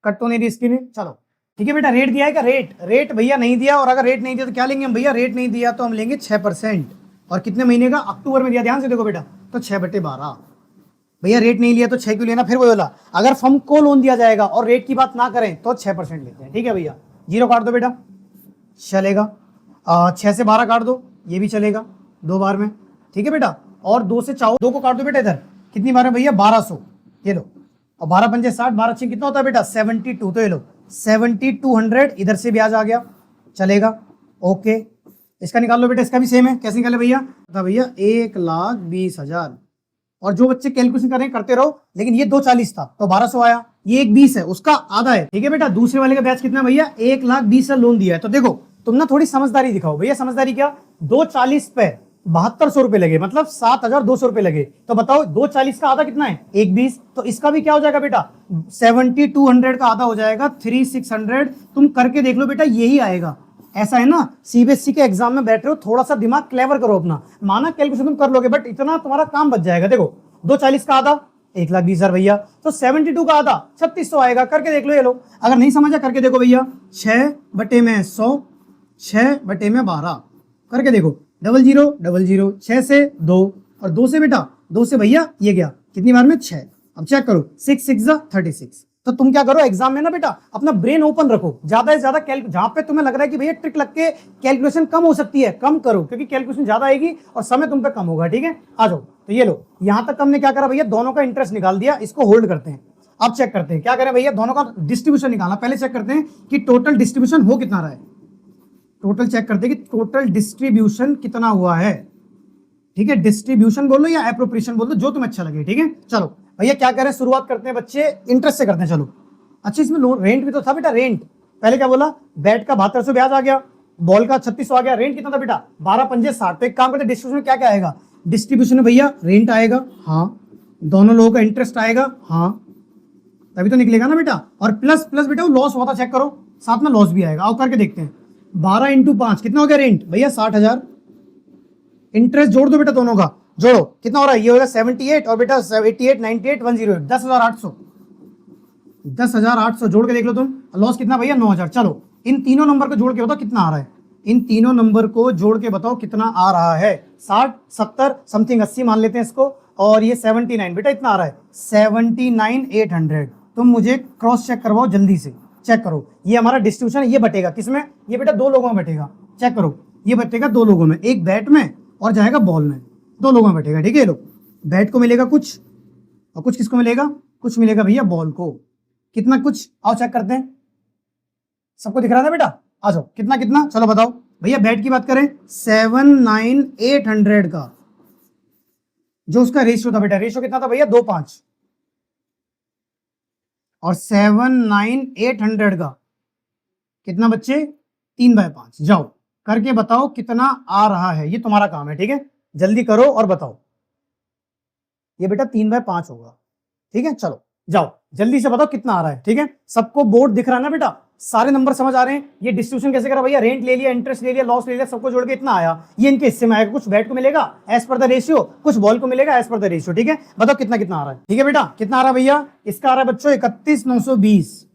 कट तो नहीं रही स्क्रीन, चलो ठीक है बेटा। रेट दिया है क्या, रेट भैया नहीं दिया, और अगर रेट नहीं दिया तो क्या लेंगे हम भैया, रेट नहीं दिया तो हम लेंगे 6%। और कितने महीने का, अक्टूबर में दिया, ध्यान से देखो बेटा, तो 6/12। भैया रेट नहीं लिया तो 6 क्यों लेना, फिर वो बोला अगर फर्म को लोन दिया जाएगा और रेट की बात ना करें तो 6% लेते हैं, ठीक है भैया। 0 काट दो बेटा, चलेगा। 6 से 12 काट दो, ये भी चलेगा 2 बार में, ठीक है बेटा। और 2 से चाहो, 2 को काट दो बेटा, इधर कितनी बार है भैया 1200, ये लो। और 12 पंजे 60, 12 6 कितना होता है बेटा 72, तो ये लो 7200, इधर से ब्याज आ गया, चलेगा, ओके। इसका निकाल लो बेटा, इसका भी सेम है, कैसे निकाले भैया, भैया 1,20,000। और जो बच्चे कैलकुलेशन कर रहे हैं करते रहो, लेकिन ये 240 था तो 1200 आया, ये 120 है, उसका आधा है, ठीक है बेटा। दूसरे वाले का ब्याज कितना भैया, 1,20,000 लोन दिया है। तो देखो तुम ना थोड़ी समझदारी दिखाओ भैया, समझदारी क्या, 240 पे 7200 रुपए लगे, मतलब 7,200 रुपए लगे। तो बताओ 240 का आधा कितना है, 120, तो इसका भी क्या हो जाएगा बेटा 7200 का आधा हो जाएगा 3600। तुम करके देख लो बेटा, यही आएगा। ऐसा है ना, सीबीएसई के एग्जाम में बैठ रहे हो, थोड़ा सा दिमाग क्लेवर करो अपना, माना कैलकुलेशन तुम कर लोगे, बट इतना तुम्हारा काम बच जाएगा। देखो 240 का आधा 1,20,000 भैया, तो 72 का आधा 3600 आएगा, करके देख लो। ये लो, अगर नहीं समझा करके देखो भैया, 6/100, 6/12 करके देखो, 00 00, 6 से 2, और 2 से बेटा 2 से भैया ये गया कितनी बार में 6। अब चेक करो, 6 6 36। तो तुम क्या करो एग्जाम में ना बेटा, अपना ब्रेन ओपन रखो, ज्यादा से ज्यादा जहां पे तुम्हें लग रहा है कि भैया ट्रिक लग के कैलकुलेशन कम हो सकती है, कम करो, क्योंकि कैलकुलेशन ज्यादा आएगी और समय तुम पे कम होगा, ठीक है। आ जाओ, तो ये लो, यहां तक हमने क्या करा भैया, दोनों का इंटरेस्ट निकाल दिया, इसको होल्ड करते हैं। अब चेक करते हैं क्या करें भैया, दोनों का डिस्ट्रीब्यूशन निकालना। पहले चेक करते हैं कि टोटल डिस्ट्रीब्यूशन हो कितना रहा है, टोटल चेक करते हैं कि टोटल डिस्ट्रीब्यूशन कितना हुआ है, ठीक है। डिस्ट्रीब्यूशन बोलो या एप्रोप्रिएशन बोलो, जो तुम्हें अच्छा लगे, ठीक है। चलो भैया क्या करें, शुरुआत करते हैं बच्चे, इंटरेस्ट से करते हैं। चलो अच्छा, इसमें लोन रेंट भी तो था बेटा, रेंट पहले क्या बोला, बैट का 7200 ब्याज आ गया, बॉल का 3600 आ गया, रेंट कितना था बेटा 12 पंजे 60। तो एक काम करते हैं, डिस्ट्रीब्यूशन में क्या क्या आएगा, डिस्ट्रीब्यूशन में भैया रेंट आएगा, हाँ, दोनों लोगों का इंटरेस्ट आएगा, हाँ, तभी तो निकलेगा ना बेटा, और प्लस प्लस बेटा वो लॉस हुआ था चेक करो, साथ में लॉस भी आएगा। आओ करके देखते हैं, 12 इंटू 5 कितना हो गया रेंट भैया 60,000, इंटरेस्ट जोड़ दो बेटा दोनों का, जोड़ो कितना हो रहा है, ये होगा 78 और बेटा 88 98 108 10,800, 10,800 जोड़ के देख लो तुम, लॉस कितना भैया 9,000। चलो इन तीनों नंबर को जोड़ के बताओ कितना आ रहा है, इन तीनों नंबर को जोड़ के बताओ कितना आ रहा है, 60 70 समथिंग 80 मान लेते हैं इसको, और ये 79 बेटा इतना आ रहा है 79,800। तुम मुझे क्रॉस चेक करवाओ जल्दी से, चेक करो ये हमारा डिस्ट्रीब्यूशन है, ये बटेगा किसमें, ये बेटा दो लोगों में बटेगा, चेक करो ये बटेगा दो लोगों में, एक बैट में और जाएगा बॉल में, दो लोगों में बटेगा, ठीक है। लो बैट को मिलेगा कुछ और कुछ किसको मिलेगा, कुछ मिलेगा भैया बॉल को, कितना कुछ, आओ चेक करते हैं, सबको दिख रहा था बेटा, आ जाओ कितना कितना, चलो बताओ भैया। बैट की बात करें 79,800 का जो उसका रेशियो था बेटा, रेशियो कितना था भैया 2:5, और 79,800 का कितना बच्चे 3/5। जाओ करके बताओ कितना आ रहा है, ये तुम्हारा काम है, ठीक है, जल्दी करो और बताओ। ये बेटा 3/5 होगा, ठीक है, चलो जाओ जल्दी से बताओ कितना आ रहा है, ठीक है। सबको बोर्ड दिख रहा है ना बेटा, सारे नंबर समझ आ रहे हैं। ये डिस्ट्रीब्यूशन कैसे करा भैया, रेंट ले लिया, इंटरेस्ट ले लिया, लॉस ले लिया, सबको जोड़ के इतना आया, ये इनके हिस्से में आएगा, कुछ बैट को मिलेगा एज पर द रेशियो, कुछ बॉल को मिलेगा एज पर द रेशियो, ठीक है। बताओ कितना कितना आ रहा है, ठीक है बेटा, कितना आ रहा है भैया, इसका आ रहा है बच्चों 31,920,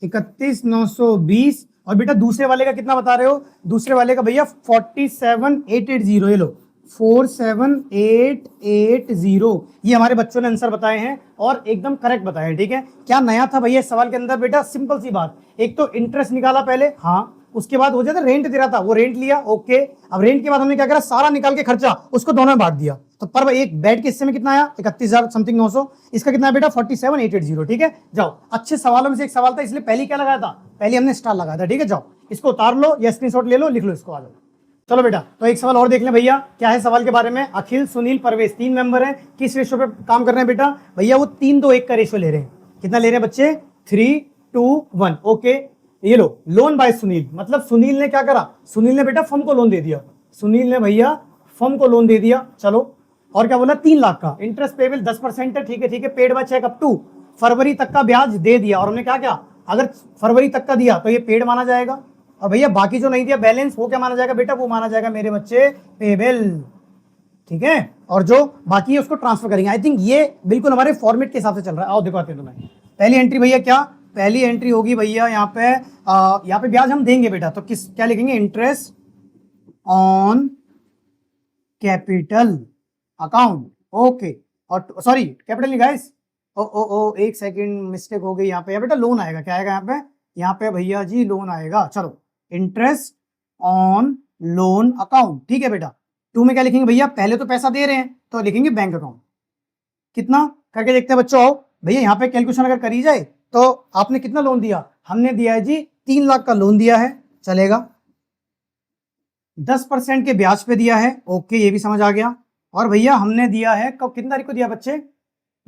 31,920, और बेटा दूसरे वाले का कितना बता रहे हो, दूसरे वाले का भैया 47,880, ये लो 47,880, ये हमारे बच्चों ने आंसर बताए हैं और एकदम करेक्ट बताया, ठीक है। क्या नया था भैया इस सवाल के अंदर बेटा, सिंपल सी बात, एक तो इंटरेस्ट निकाला पहले, हाँ, उसके बाद हो जाता रेंट दे रहा था, वो रेंट लिया, ओके। अब रेंट के बाद हमने क्या करा, सारा निकाल के खर्चा उसको दोनों में बांट दिया, तो पर एक बैट के हिस्से में कितना आया 31,000 समथिंग 900, इसका कितना है बेटा 47,880, ठीक है। जाओ अच्छे सवालों में से एक सवाल था, इसलिए पहले क्या लगाया था, पहले हमने स्टार लगाया था, ठीक है। जाओ इसको उतार लो या स्क्रीनशॉट ले लो, लिख लो इसको, आ जाओ। चलो बेटा, तो एक सवाल और देख लें भैया, क्या है सवाल के बारे में, अखिल सुनील परवेश 3 मेंबर हैं, किस रेशियो पे काम कर रहे हैं बेटा, भैया वो 3:2:1 का रेशियो ले रहे हैं, कितना ले रहे हैं बच्चे 3:1, ओके। ये लो लोन बाय सुनील, मतलब सुनील ने क्या करा, सुनील ने बेटा फर्म को लोन दे दिया, सुनील ने भैया फर्म को लोन दे दिया, चलो, और क्या बोला 3 लाख का, इंटरेस्ट पेबल 10% है, ठीक है ठीक है, paid by check up to February तक का ब्याज दे दिया, और हमने क्या क्या, अगर फरवरी तक का दिया तो ये पेड माना जाएगा, और भैया बाकी जो नहीं दिया बैलेंस वो क्या माना जाएगा बेटा, वो माना जाएगा मेरे बच्चे पेबल, ठीक है, और जो बाकी है उसको ट्रांसफर करेंगे। आई थिंक ये बिल्कुल हमारे फॉर्मेट के हिसाब से चल रहा है, आओ दिखाते हैं तुम्हें। पहली एंट्री भैया क्या, पहली एंट्री होगी भैया यहाँ पे ब्याज हम देंगे बेटा, तो किस क्या लिखेंगे, interest on capital account, okay, और सॉरी कैपिटल नहीं गाइस, ओ एक सेकंड मिस्टेक हो गई यहाँ पे, बेटा लोन आएगा, क्या आएगा यहाँ पे भैया जी लोन आएगा, चलो इंटरेस्ट ऑन लोन अकाउंट, ठीक है बेटा। 2 में क्या लिखेंगे भैया, पहले तो पैसा दे रहे हैं तो लिखेंगे बैंक अकाउंट, कितना करके देखते हैं बच्चों, आओ भैया यहाँ पे कैलकुलेशन अगर करी जाए तो आपने कितना लोन दिया, हमने दिया है जी 3 लाख का लोन दिया है, चलेगा, 10% के ब्याज पे दिया है, ओके ये भी समझ आ गया, और भैया हमने दिया है कब, कितनी तारीख को दिया बच्चे,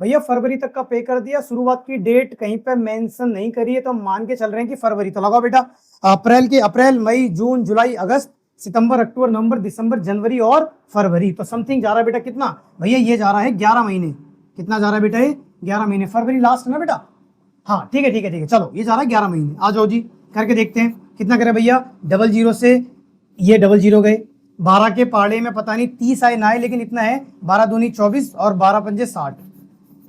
भैया फरवरी तक का पे कर दिया, शुरुआत की डेट कहीं पे मेंशन नहीं करी है, तो मान के चल रहे हैं कि फरवरी, तो लगाओ बेटा अप्रैल मई जून जुलाई अगस्त सितंबर अक्टूबर नवंबर दिसंबर जनवरी और फरवरी, तो समथिंग जा रहा है बेटा कितना भैया, ये जा रहा है 11 महीने, कितना जा रहा है बेटा ये 11 महीने, फरवरी लास्ट है ना बेटा, हाँ ठीक है ठीक है ठीक है, चलो ये जा रहा है 11 महीने, आ जाओ जी करके देखते हैं कितना करे भैया, 00 से ये 00 गए, 12 के पाड़े में पता नहीं 30 आए ना आए, लेकिन इतना है 12 दूनी 24 और 12 पंजे 60,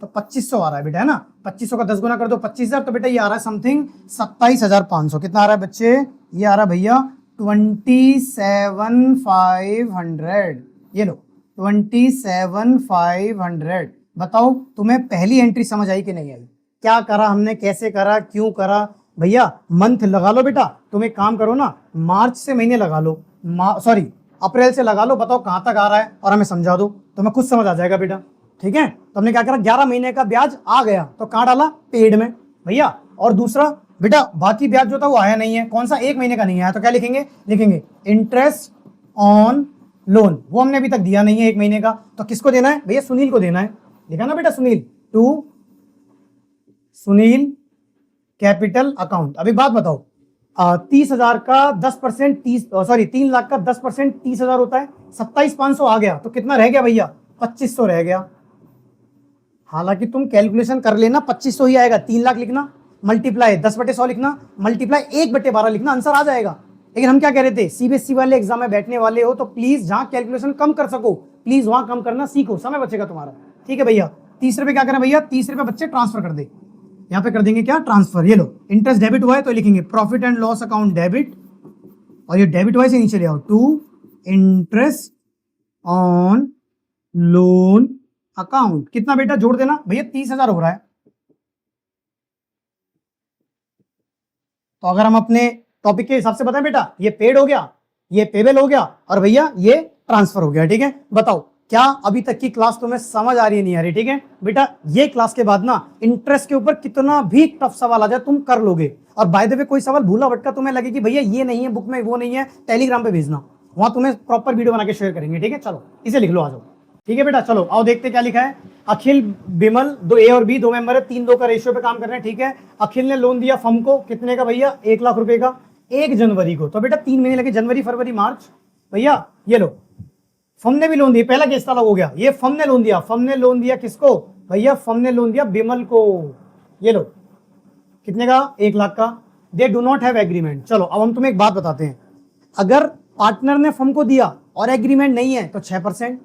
तो 2500 आ रहा है बेटा, है ना, 2500 का 10 गुना कर दो 25,000, तो बेटा ये आ रहा है समथिंग 27,500, कितना आ रहा है बच्चे, ये आ रहा है भैया 27,500, ये लो 27,500। बताओ तुम्हें पहली एंट्री समझ आई कि नहीं आई, क्या करा हमने, कैसे करा, क्यों करा भैया, मंथ लगा लो बेटा, तुम एक काम करो ना, मार्च से महीने लगा लो, सॉरी अप्रैल से लगा लो, बताओ कहां तक आ रहा है और हमें समझा दो, तुम्हें खुद समझ आ जाएगा बेटा, ठीक है। तो हमने क्या करा, 11 महीने का ब्याज आ गया तो कहां डाला, पेड में भैया, और दूसरा बेटा बाकी ब्याज जो था वो आया नहीं है, कौन सा, 1 महीने का नहीं आया, तो क्या लिखेंगे, लिखेंगे इंटरेस्ट ऑन लोन, वो हमने अभी तक दिया नहीं है 1 महीने का, तो किसको देना है भैया, सुनील को देना है, लिखा ना बेटा Sunil, to Sunil capital account. अभी बात बताओ, 30,000 का 10% 3 लाख का 10% 30,000 होता है, 27,500 आ गया तो कितना रह गया भैया, 2500 रह गया। हालांकि तुम कैलकुलेशन कर लेना, 2500 ही आएगा। 3 लाख लिखना, मल्टीप्लाई 10/100 लिखना, मल्टीप्लाई 1/12 लिखना, आंसर आ जाएगा। लेकिन हम क्या कह रहे थे, सीबीएसई वाले एग्जाम में बैठने वाले हो तो प्लीज जहां कैलकुलेशन कम कर सको प्लीज वहां कम करना सीखो, समय बचेगा तुम्हारा। ठीक है भैया, 30 रुपए क्या करें भैया, 30 रुपए बच्चे ट्रांसफर कर दे, यहाँ पे कर देंगे क्या, ट्रांसफर। ये लो, इंटरेस्ट डेबिट हुआ है तो लिखेंगे profit and loss account debit, और ये डेबिट हुआ है नीचे ले आओ, to interest on loan account. कितना बेटा जोड़ देना भैया, 30,000 हो रहा है। तो अगर हम अपने टॉपिक के हिसाब से बताएं बेटा, ये पेड हो गया, ये पेबल हो गया, और भैया ये ट्रांसफर हो गया। ठीक है, बताओ क्या अभी तक की क्लास तुम्हें समझ आ रही है, नहीं आ रही? ठीक है बेटा, ये क्लास के बाद ना इंटरेस्ट के ऊपर कितना भी टफ सवाल आ जाए तुम कर लोगे। और बाय द वे कोई सवाल भूला भटका तुम्हें लगे कि भैया ये नहीं है बुक में, वो नहीं है, टेलीग्राम पे भेजना, वहां तुम्हें प्रॉपर वीडियो बना के शेयर करेंगे। ठीक है, चलो इसे लिख लो, आ जाओ। ठीक है बेटा, चलो आओ देखते क्या लिखा है। अखिल बिमल, दो ए और बी दो मेंबर है, 3-2 का रेशियो पे काम कर रहे हैं। ठीक है, अखिल ने लोन दिया फर्म को, कितने का भैया, 1 लाख रुपए का, 1 जनवरी को। तो बेटा 3 महीने लगे, जनवरी फरवरी मार्च। भैया ये लो, फर्म ने भी लोन दिया, पहला केस अलग हो गया, ये फर्म ने लोन दिया। फर्म ने लोन दिया किसको भैया, फर्म ने लोन दिया बिमल को। ये लो, कितने का, 1 लाख का। They do not have agreement. चलो अब हम तुम्हें एक बात बताते हैं, अगर पार्टनर ने फर्म को दिया और एग्रीमेंट नहीं है तो 6%,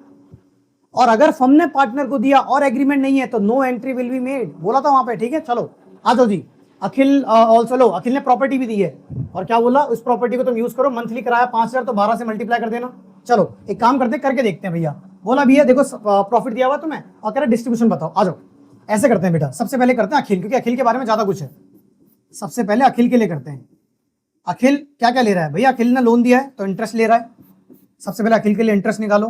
और अगर फर्म ने पार्टनर को दिया और एग्रीमेंट नहीं है तो no entry will be made, बोला था वहां पे। ठीक है, चलो आ जाओ जी। अखिल ऑल्सो लो, अखिल ने प्रॉपर्टी भी दी है, और क्या बोला, उस प्रॉपर्टी को तुम यूज करो, मंथली किराया 5,000, तो 12 से मल्टीप्लाई कर देना। चलो एक काम करते करके देखते हैं भैया। बोला भैया देखो प्रॉफिट दिया हुआ तुम्हें, और कह रहा डिस्ट्रीब्यूशन बताओ। आ जाओ, ऐसे करते हैं बेटा, सबसे पहले करते हैं अखिल, क्योंकि अखिल के बारे में ज्यादा कुछ है। सबसे पहले अखिल के लिए करते हैं। अखिल क्या क्या ले रहा है भैया, अखिल ने लोन दिया है तो इंटरेस्ट ले रहा है। सबसे पहले अखिल के लिए इंटरेस्ट निकालो,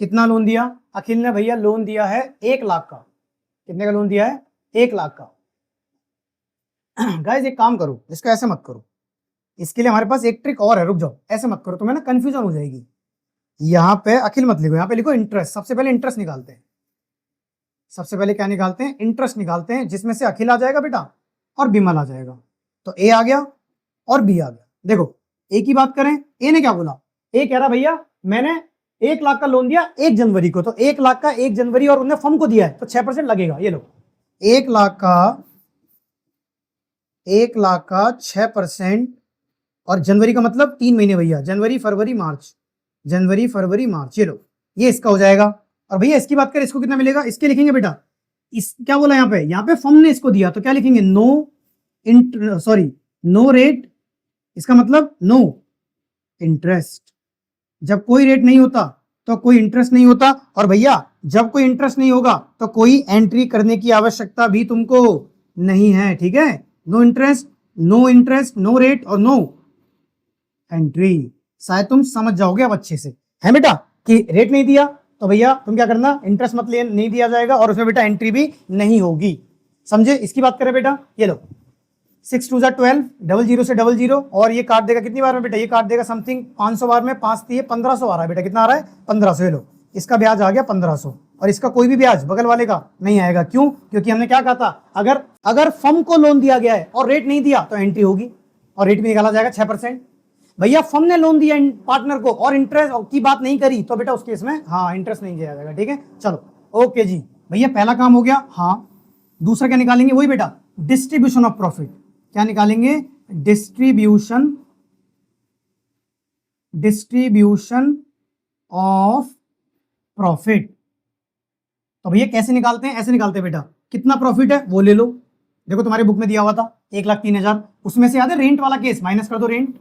कितना लोन दिया अखिल ने भैया, लोन दिया है 1 लाख का। कितने का लोन दिया है, 1 लाख का। गाइस एक काम करो, इसको ऐसे मत करो, इसके लिए हमारे पास एक ट्रिक और है, रुक जाओ, ऐसे मत करो, तुम्हें ना कंफ्यूजन हो जाएगी। यहाँ पे अखिल मत लिखो, यहाँ पे लिखो इंटरेस्ट। सबसे पहले इंटरेस्ट निकालते हैं, सबसे पहले क्या निकालते हैं, इंटरेस्ट निकालते हैं, जिसमें से अखिल आ जाएगा बेटा और बिमल आ जाएगा। तो ए आ गया और बी आ गया। देखो ए की बात करें, ए ने क्या बोला, ए कह रहा भैया मैंने 1 लाख का लोन दिया 1 जनवरी को, तो 1 लाख का 1 जनवरी और उन्हें फर्म को दिया है तो 6% लगेगा। ये लो, 1 लाख का 6%, और जनवरी का मतलब 3 महीने भैया, जनवरी फरवरी मार्च, जनवरी फरवरी मार्च। ये लो, ये इसका हो जाएगा। और भैया इसकी बात करें, इसको कितना मिलेगा, इसके लिखेंगे बेटा, इस क्या बोला यहाँ पे फर्म ने इसको दिया तो क्या लिखेंगे, नो रेट, इसका मतलब नो इंटरेस्ट। जब कोई रेट नहीं होता तो कोई इंटरेस्ट नहीं होता, और भैया जब कोई इंटरेस्ट नहीं होगा तो कोई एंट्री करने की आवश्यकता भी तुमको नहीं है। ठीक है, नो इंटरेस्ट, नो रेट और नो एंट्री। शायद तुम समझ जाओगे अब अच्छे से, है बेटा, कि रेट नहीं दिया तो भैया तुम क्या करना, इंटरेस्ट मत ले, नहीं दिया जाएगा, और उसमें बेटा एंट्री भी नहीं होगी। समझे? इसकी बात करें बेटा, ये लो 6 2 12, 00 से 00, और ये काट देगा कितनी बार में बेटा, ये काट देगा समथिंग 500 बार में, 5 दिए 1500 आ रहा है बेटा। कितना आ रहा है, 1500। ये लो, इसका ब्याज आ गया 1500, और इसका कोई भी ब्याज बगल वाले का नहीं आएगा। क्यों? क्योंकि हमने क्या कहा था, अगर फर्म को लोन दिया गया है और रेट नहीं दिया तो एंट्री होगी, और रेट भी निकाला जाएगा 6%। भैया फर्म ने लोन दिया पार्टनर को और इंटरेस्ट की बात नहीं करी तो बेटा उस केस में हाँ इंटरेस्ट नहीं दिया जाएगा। ठीक है, चलो ओके जी। भैया पहला काम हो गया। हाँ, दूसरा क्या निकालेंगे, वही बेटा डिस्ट्रीब्यूशन ऑफ प्रॉफिट। क्या निकालेंगे, डिस्ट्रीब्यूशन ऑफ प्रॉफिट। तो भैया कैसे निकालते हैं, ऐसे निकालते हैं बेटा, कितना प्रॉफिट है वो ले लो। देखो तुम्हारे बुक में दिया हुआ था 1,03,000, उसमें से याद है रेंट वाला केस, माइनस कर दो रेंट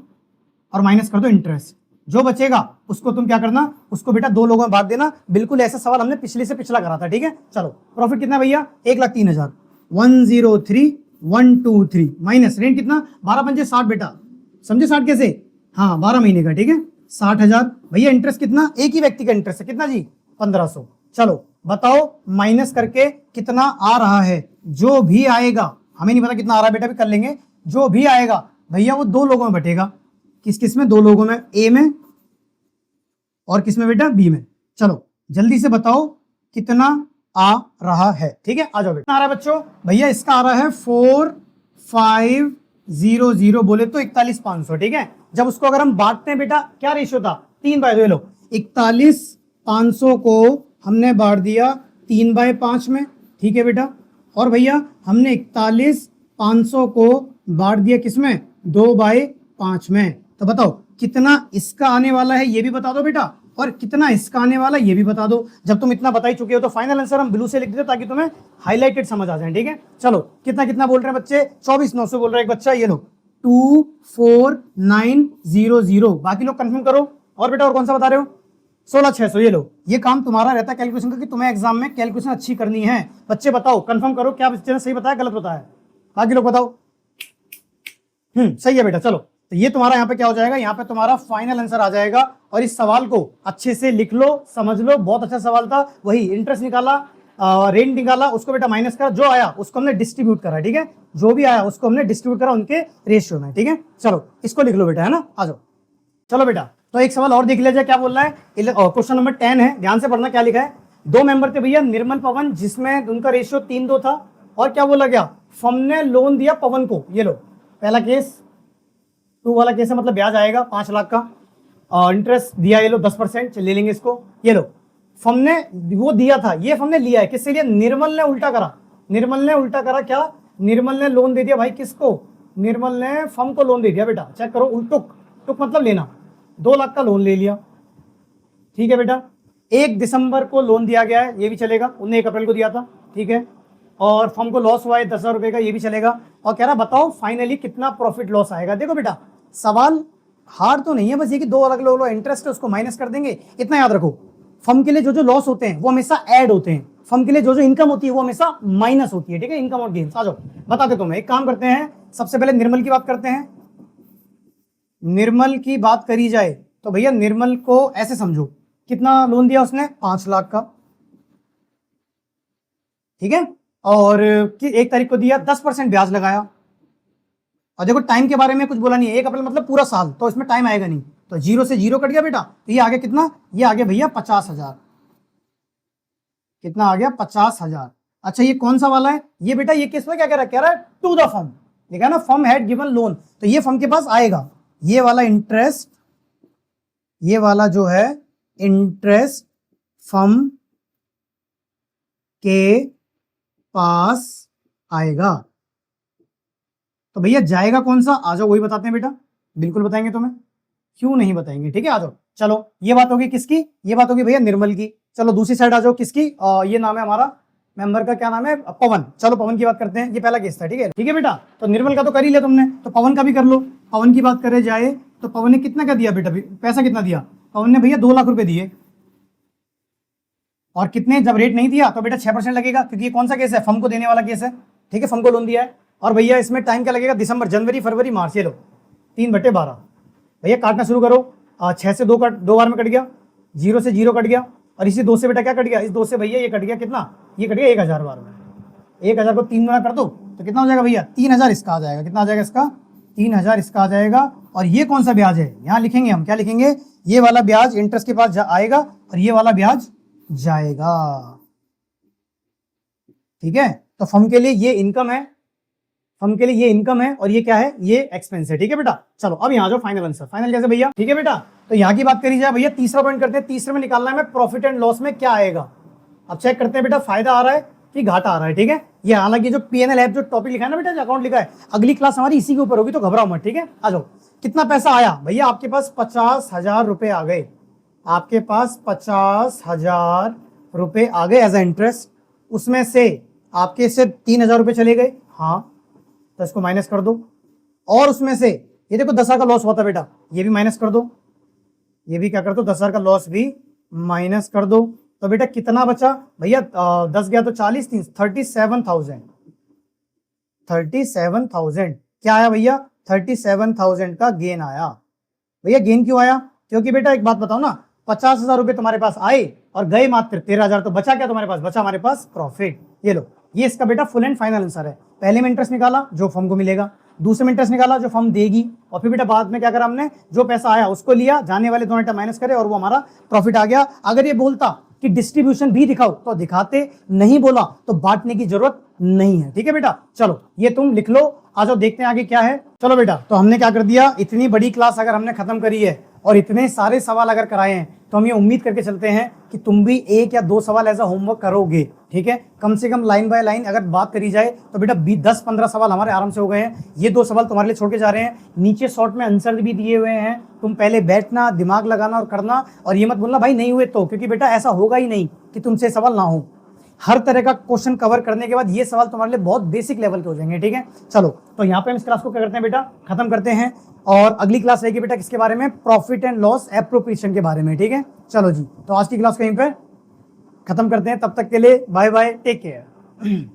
और माइनस कर दो इंटरेस्ट। जो बचेगा उसको तुम क्या करना, उसको बेटा 2 लोगों में बांट देना। बिल्कुल ऐसा सवाल हमने पिछले से पिछला करा था। ठीक है, चलो प्रॉफिट कितना भैया, 1,03,000, 103,123 माइनस रेंट कितना, 12 × 60 बेटा, समझे 60 कैसे, हाँ 12 महीने का। ठीक है, 60,000। भैया इंटरेस्ट कितना, एक ही व्यक्ति का इंटरेस्ट है, कितना जी, 1500। चलो बताओ माइनस करके कितना आ रहा है, जो भी आएगा, हमें नहीं पता कितना आ रहा है बेटा, भी कर लेंगे, जो भी आएगा भैया वो 2 लोगों में बटेगा। किस किस में, 2 लोगों में, ए में और किस में बेटा, बी में। चलो जल्दी से बताओ कितना आ रहा है। ठीक है, आ जाओ बेटा। आ रहा है बच्चों, भैया इसका आ रहा है 4500 बोले तो 41,500। ठीक है, जब उसको अगर हम बांटते हैं बेटा, क्या रेशियो था, 3/2। लो 41,500 को हमने बांट दिया 3/5 में। ठीक है बेटा, और भैया हमने 41,500 को बांट दिया किसमें, 2/5 में। तो बताओ कितना इसका आने वाला है, ये भी बता दो बेटा, और कितना इसका आने वाला है ये भी बता दो। जब तुम इतना बता ही चुके हो तो फाइनल आंसर हम ब्लू से लिख देते ताकि तुम्हें हाईलाइटेड समझ आ जाए। ठीक है, चलो कितना कितना बोल रहे हैं बच्चे, 24,900 बोल रहा है एक बच्चा, ये लो 24,900। बाकी लोग कंफर्म करो। और बेटा और कौन सा बता रहे हो, 16,600। ये लो, ये काम तुम्हारा रहता है कैलकुलेशन का कि तुम्हें एग्जाम में कैलकुलेशन अच्छी करनी है। बच्चे बताओ, कंफर्म करो, क्या बच्चे ने सही बताया गलत बताया, बाकी लोग बताओ। सही है बेटा। चलो तो ये तुम्हारा यहाँ पे क्या हो जाएगा, यहाँ पे तुम्हारा फाइनल आंसर आ जाएगा। और इस सवाल को अच्छे से लिख लो, समझ लो, बहुत अच्छा सवाल था। वही इंटरेस्ट निकाला, रेंट निकाला, उसको बेटा माइनस करा, जो आया उसको हमने डिस्ट्रीब्यूट करा। ठीक है, जो भी आया उसको हमने डिस्ट्रीब्यूट करा उनके रेशियो में। ठीक है, चलो इसको लिख लो बेटा, है ना, आ जाओ। चलो बेटा, तो एक सवाल और देख लिया जाए, क्या बोल रहा है। क्वेश्चन नंबर 10 है, ध्यान से पढ़ना क्या लिखा है। 2 मेंबर थे भैया, निर्मल पवन, जिसमें उनका रेशियो 3:2 था। और क्या बोला गया, फर्म ने लोन दिया पवन को। ये लो पहला केस, 2 वाला केस है, मतलब ब्याज आएगा 5 लाख का, और इंटरेस्ट दिया ये लो 10%, ले लेंगे इसको। ये लो फर्म ने वो दिया था, ये फर्म ने लिया है, किससे लिया, निर्मल ने उल्टा करा। निर्मल ने उल्टा करा, क्या, निर्मल ने लोन दे दिया भाई किसको, निर्मल ने फर्म को लोन दे दिया बेटा। चेक करो, उल्टुक टुक मतलब लेना, 2 लाख का लोन ले लिया। ठीक है बेटा, 1 दिसंबर को लोन दिया गया है, ये भी चलेगा, उन्हें 1 अप्रैल को दिया था। ठीक है, और फर्म को लॉस हुआ है 10,000 रुपए का, ये भी चलेगा। और कह रहा बताओ फाइनली कितना प्रॉफिट लॉस आएगा। देखो बेटा सवाल हार्ड तो नहीं है, बस ये कि 2 अलग अलग इंटरेस्ट है उसको माइनस कर देंगे, इतना याद रखो। फर्म के लिए जो जो लॉस होते हैं वो हमेशा ऐड होते हैं, फर्म के लिए जो जो इनकम होती है वो हमेशा माइनस होती है। ठीक है, इनकम और गेन्स। आ जाओ बताते तुम्हें, एक काम करते हैं, सबसे पहले निर्मल की बात करते हैं। निर्मल की बात करी जाए तो भैया निर्मल को ऐसे समझो, कितना लोन दिया उसने, 5 लाख का। ठीक है, और 1 तारीख को दिया, 10% ब्याज लगाया। और देखो टाइम के बारे में कुछ बोला नहीं है, 1 अप्रैल मतलब पूरा साल, तो इसमें टाइम आएगा नहीं, तो 0 से 0 कट गया बेटा। तो ये आगे कितना, ये आगे भैया 50,000। कितना आ गया, 50,000। अच्छा ये कौन सा वाला है, ये बेटा ये केस में क्या कह रहा है, टू द फर्म, देखा ना, फर्म हैड गिवन लोन, तो ये फर्म के पास आएगा। ये वाला इंटरेस्ट, ये वाला जो है इंटरेस्ट फर्म के पास आएगा। तो भैया जाएगा कौन सा, आ जाओ वही बताते हैं बेटा, बिल्कुल बताएंगे तुम्हें, क्यों नहीं बताएंगे। ठीक है, आ जाओ। चलो ये बात होगी किसकी, ये बात होगी भैया निर्मल की। चलो दूसरी साइड आ जाओ, किसकी, ये नाम है हमारा मेंबर का, क्या नाम है, पवन। चलो पवन की बात करते हैं, ये पहला केस था। ठीक है, ठीक है बेटा, तो निर्मल का तो कर ही लिया तुमने, तो पवन का भी कर लो। पवन की बात करे जाए तो पवन ने कितना क्या दिया बेटा, पैसा कितना दिया, पवन ने भैया 2 लाख रुपए दिए। और कितने, जब रेट नहीं दिया तो बेटा 6% लगेगा, क्योंकि ये कौन सा केस है, फर्म को देने वाला केस है। ठीक है, फर्म को लोन दिया है। और भैया इसमें टाइम क्या लगेगा, दिसंबर, जनवरी, फरवरी, मार्च, ये लो 3/12। भैया काटना शुरू करो, 6 से 2 2 बार में कट गया, 0 से 0 कट गया, और इसी 2 से बेटा क्या कट गया, इस 2 से भैया ये कट गया, कितना, ये कट गया 1,000 बार में। 1,000 को 3 गुना कर दो तो कितना हो जाएगा भैया, 3,000 इसका आ जाएगा। कितना आ जाएगा इसका, 3,000 इसका आ जाएगा। और ये कौन सा ब्याज है, यहाँ लिखेंगे हम, क्या लिखेंगे, ये वाला ब्याज इंटरेस्ट के पास आएगा और ये वाला ब्याज जाएगा। ठीक है, तो फर्म के लिए ये इनकम है, फर्म के लिए ये इनकम है, और ये क्या है, ये एक्सपेंस है। ठीक है बेटा, चलो अब यहाँ जाओ फाइनल आंसर। फाइनल कैसे भैया, ठीक है बेटा, तो यहाँ की बात करी जाए भैया, तीसरा पॉइंट करते हैं। तीसरे में निकालना है प्रॉफिट एंड लॉस में क्या आएगा। अब चेक करते हैं बेटा, फायदा आ रहा है कि घाटा आ रहा है। ठीक है, ये हालांकि जो पीएनएल ऐप जो टॉपिक लिखा है ना बेटा, जो अकाउंट लिखा है, अगली क्लास हमारी इसी के ऊपर होगी, तो घबराओ मत। ठीक है, आ जाओ। कितना पैसा आया भैया, आपके पास 50,000 रुपए आ गए, आपके पास 50,000 रुपए आ गए एज ए इंटरेस्ट। उसमें से आपके से 3,000 रुपए चले गए, हाँ, तो इसको माइनस कर दो। और उसमें से ये देखो 10,000 का लॉस हुआ था बेटा, ये भी माइनस कर दो, ये भी क्या कर दो, 10,000 का लॉस भी माइनस कर दो। तो बेटा कितना बचा भैया, 10 गया तो 40, 37,000। 37,000 क्या आया भैया, 37,000 का गेन आया। भैया गेन क्यों आया, क्योंकि बेटा एक बात बताओ ना, 50,000 रुपए तुम्हारे पास आए और गए मात्र 13,000, तो बचा क्या तुम्हारे पास, बचा हमारे पास प्रॉफिट। ये लो, ये इसका बेटा फुल एंड फाइनल आंसर है। पहले में इंटरेस्ट निकाला जो फर्म को मिलेगा, दूसरे में इंटरेस्ट निकाला जो फर्म देगी, और फिर बेटा बाद में क्या करा हमने, जो पैसा आया उसको लिया, जाने वाले दोनों आइटम माइनस करे और वो हमारा प्रॉफिट आ गया। अगर ये बोलता कि डिस्ट्रीब्यूशन भी दिखाओ तो दिखाते, नहीं बोला तो बांटने की जरूरत नहीं है। ठीक है बेटा, चलो ये तुम लिख लो। आ जाओ देखते हैं आगे क्या है। चलो बेटा, तो हमने क्या कर दिया, इतनी बड़ी क्लास अगर हमने खत्म करी है और इतने सारे सवाल अगर कराए हैं तो हम ये उम्मीद करके चलते हैं कि तुम भी 1 या 2 सवाल ऐसा होमवर्क करोगे। ठीक है, कम से कम लाइन बाय लाइन अगर बात करी जाए तो बेटा 10-15 सवाल हमारे आराम से हो गए हैं। ये 2 सवाल तुम्हारे लिए छोड़ के जा रहे हैं, नीचे शॉर्ट में आंसर भी दिए हुए हैं। तुम पहले बैठना, दिमाग लगाना और करना, और ये मत बोलना भाई नहीं हुए तो, क्योंकि बेटा ऐसा होगा ही नहीं कि तुमसे सवाल ना हो। हर तरह का क्वेश्चन कवर करने के बाद ये सवाल तुम्हारे लिए बहुत बेसिक लेवल के हो जाएंगे। ठीक है, चलो तो यहाँ पे हम इस क्लास को क्या करते हैं बेटा, खत्म करते हैं। और अगली क्लास रहेगी बेटा किसके बारे में, प्रॉफिट एंड लॉस एप्रोप्रिएशन के बारे में। ठीक है, चलो जी, तो आज की क्लास कहीं पे खत्म करते हैं। तब तक के लिए बाय बाय, टेक केयर।